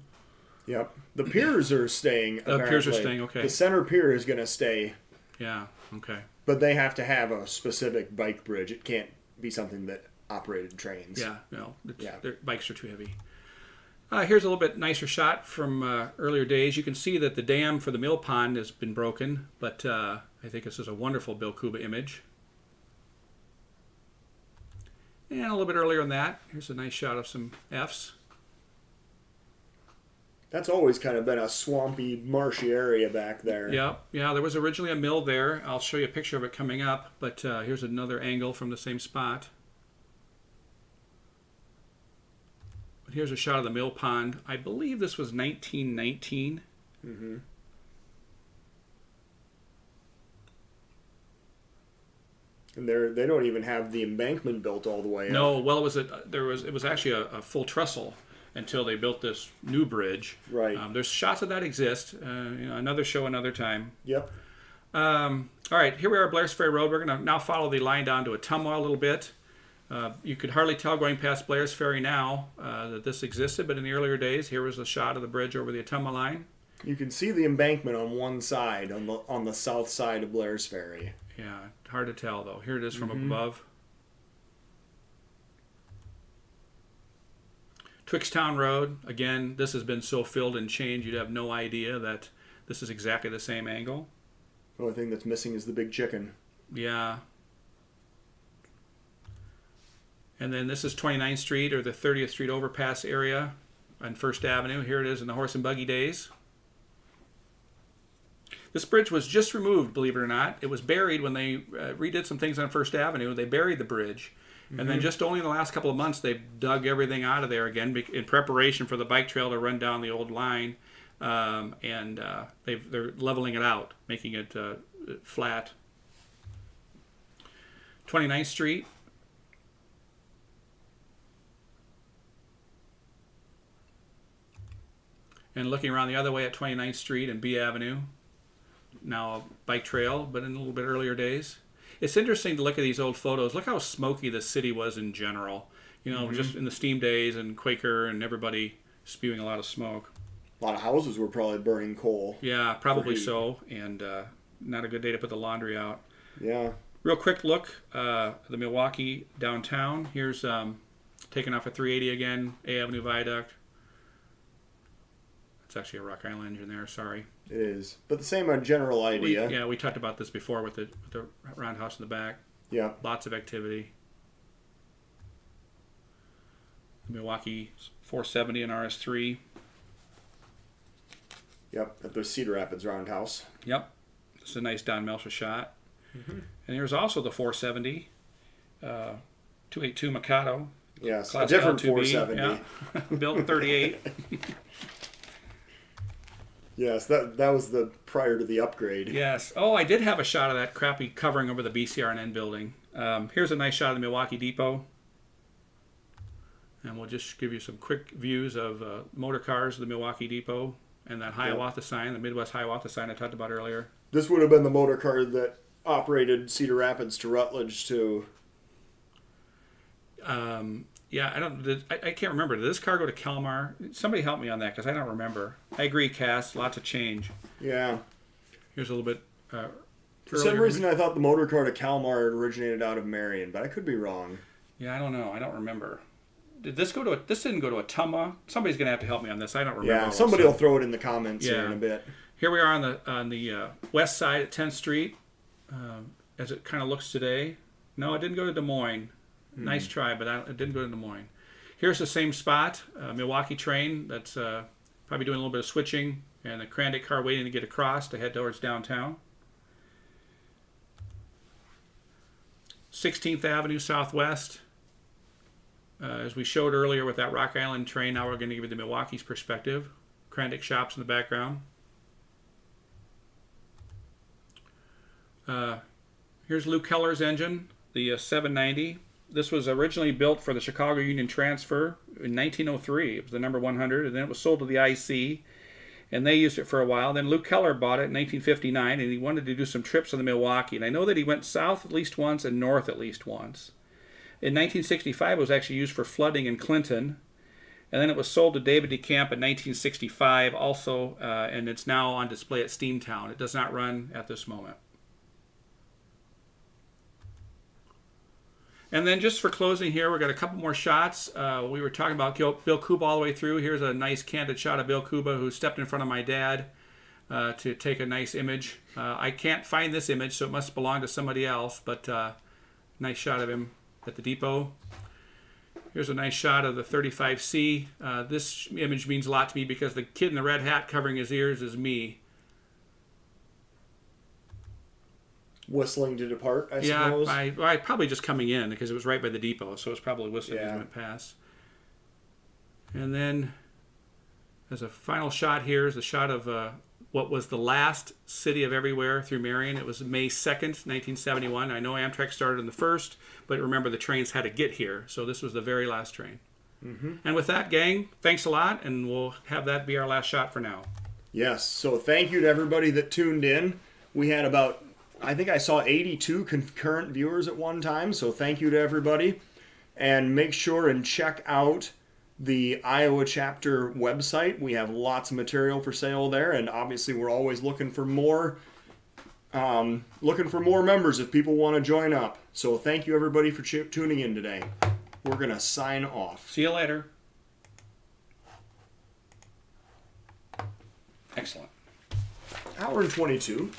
Yep. The piers are staying. The piers are staying, okay. The center pier is going to stay. Yeah, okay. But they have to have a specific bike bridge. It can't be something that operated trains. Yeah, no. Yeah. Their bikes are too heavy. Here's a little bit nicer shot from earlier days. You can see that the dam for the mill pond has been broken, but I think this is a wonderful Bill Kuba image. And a little bit earlier than that, here's a nice shot of some Fs. That's always kind of been a swampy, marshy area back there. Yeah, there was originally a mill there. I'll show you a picture of it coming up, but here's another angle from the same spot. But here's a shot of the mill pond. I believe this was 1919. Mm-hmm. And they don't even have the embankment built all the way up. No, well, it was actually a full trestle until they built this new bridge. Right. There's shots of that exist. Another show, another time. Yep. All right, here we are at Blair's Ferry Road. We're going to now follow the line down to Ottumwa a little bit. You could hardly tell going past Blair's Ferry now that this existed, but in the earlier days, here was a shot of the bridge over the Ottumwa line. You can see the embankment on one side, on the south side of Blair's Ferry. Yeah, hard to tell though. Here it is from above. Twixtown Road, again, this has been so filled and changed you'd have no idea that this is exactly the same angle. The only thing that's missing is the big chicken. Yeah. And then this is 29th Street or the 30th Street overpass area on First Avenue. Here it is in the horse and buggy days. This bridge was just removed, believe it or not. It was buried when they redid some things on First Avenue. They buried the bridge. And then just only in the last couple of months, they've dug everything out of there again in preparation for the bike trail to run down the old line. They're leveling it out, making it flat. 29th Street. And looking around the other way at 29th Street and B Avenue. Now a bike trail, but in a little bit earlier days. It's interesting to look at these old photos. Look how smoky the city was in general. Just in the steam days and Quaker and everybody spewing a lot of smoke. A lot of houses were probably burning coal. Yeah, probably so. And not a good day to put the laundry out. Yeah. Real quick look at the Milwaukee downtown. Here's taking off at 380 again, A Avenue Viaduct. It's actually a Rock Island engine there, sorry. It is. But the same general idea. We talked about this before with the roundhouse in the back. Yeah. Lots of activity. Milwaukee 470 and RS3. Yep, at the Cedar Rapids Roundhouse. Yep. This is a nice Don Melcher shot. And here's also the 470, 282 Mikado. Yes, Class a different L2B, 470. yeah. Built in 38. Yes, that was the prior to the upgrade. Yes. Oh, I did have a shot of that crappy covering over the BCR&N building. Here's a nice shot of the Milwaukee Depot. And we'll just give you some quick views of motor cars, the Milwaukee Depot, and that Hiawatha sign, the Midwest Hiawatha sign I talked about earlier. This would have been the motor car that operated Cedar Rapids to Rutledge to... Yeah, I can't remember. Did this car go to Kalmar? Somebody help me on that because I don't remember. I agree, Cass. Lots of change. Yeah. Here's a little bit. For some reason, I thought the motor car to Kalmar originated out of Marion, but I could be wrong. Yeah, I don't know. I don't remember. Did this go to? This didn't go to Ottumwa. Somebody's gonna have to help me on this. I don't remember. Yeah, somebody will throw it in the comments here in a bit. Here we are on the west side at 10th Street, as it kind of looks today. No, it didn't go to Des Moines. Nice try, but it didn't go to Des Moines. Here's the same spot, Milwaukee train that's probably doing a little bit of switching, and a Crandic car waiting to get across to head towards downtown. 16th Avenue Southwest. As we showed earlier with that Rock Island train, now we're going to give you the Milwaukee's perspective. Crandic shops in the background. Here's Lou Keller's engine, the 790. This was originally built for the Chicago Union Transfer in 1903. It was the number 100, and then it was sold to the IC, and they used it for a while. Then Lou Keller bought it in 1959, and he wanted to do some trips on the Milwaukee. And I know that he went south at least once and north at least once. In 1965, it was actually used for flooding in Clinton, and then it was sold to David DeCamp in 1965 also, and it's now on display at Steamtown. It does not run at this moment. And then just for closing here, we've got a couple more shots. We were talking about Bill Kuba all the way through. Here's a nice candid shot of Bill Kuba, who stepped in front of my dad to take a nice image. I can't find this image, so it must belong to somebody else, but nice shot of him at the depot. Here's a nice shot of the 35C. This image means a lot to me because the kid in the red hat covering his ears is me. Whistling to depart, I suppose. Yeah, I probably just coming in because it was right by the depot, so it was probably whistling as it went past. And then, as a final shot here, is the shot of what was the last City of Everywhere through Marion. It was May 2nd, 1971. I know Amtrak started on the 1st, but remember the trains had to get here, so this was the very last train. And with that, gang, thanks a lot, and we'll have that be our last shot for now. Yes, so thank you to everybody that tuned in. We had about, I think I saw 82 concurrent viewers at one time, so thank you to everybody. And make sure and check out the Iowa chapter website. We have lots of material for sale there, and obviously we're always looking for more members if people want to join up. So thank you everybody for tuning in today. We're going to sign off. See you later. Excellent. Hour and 22.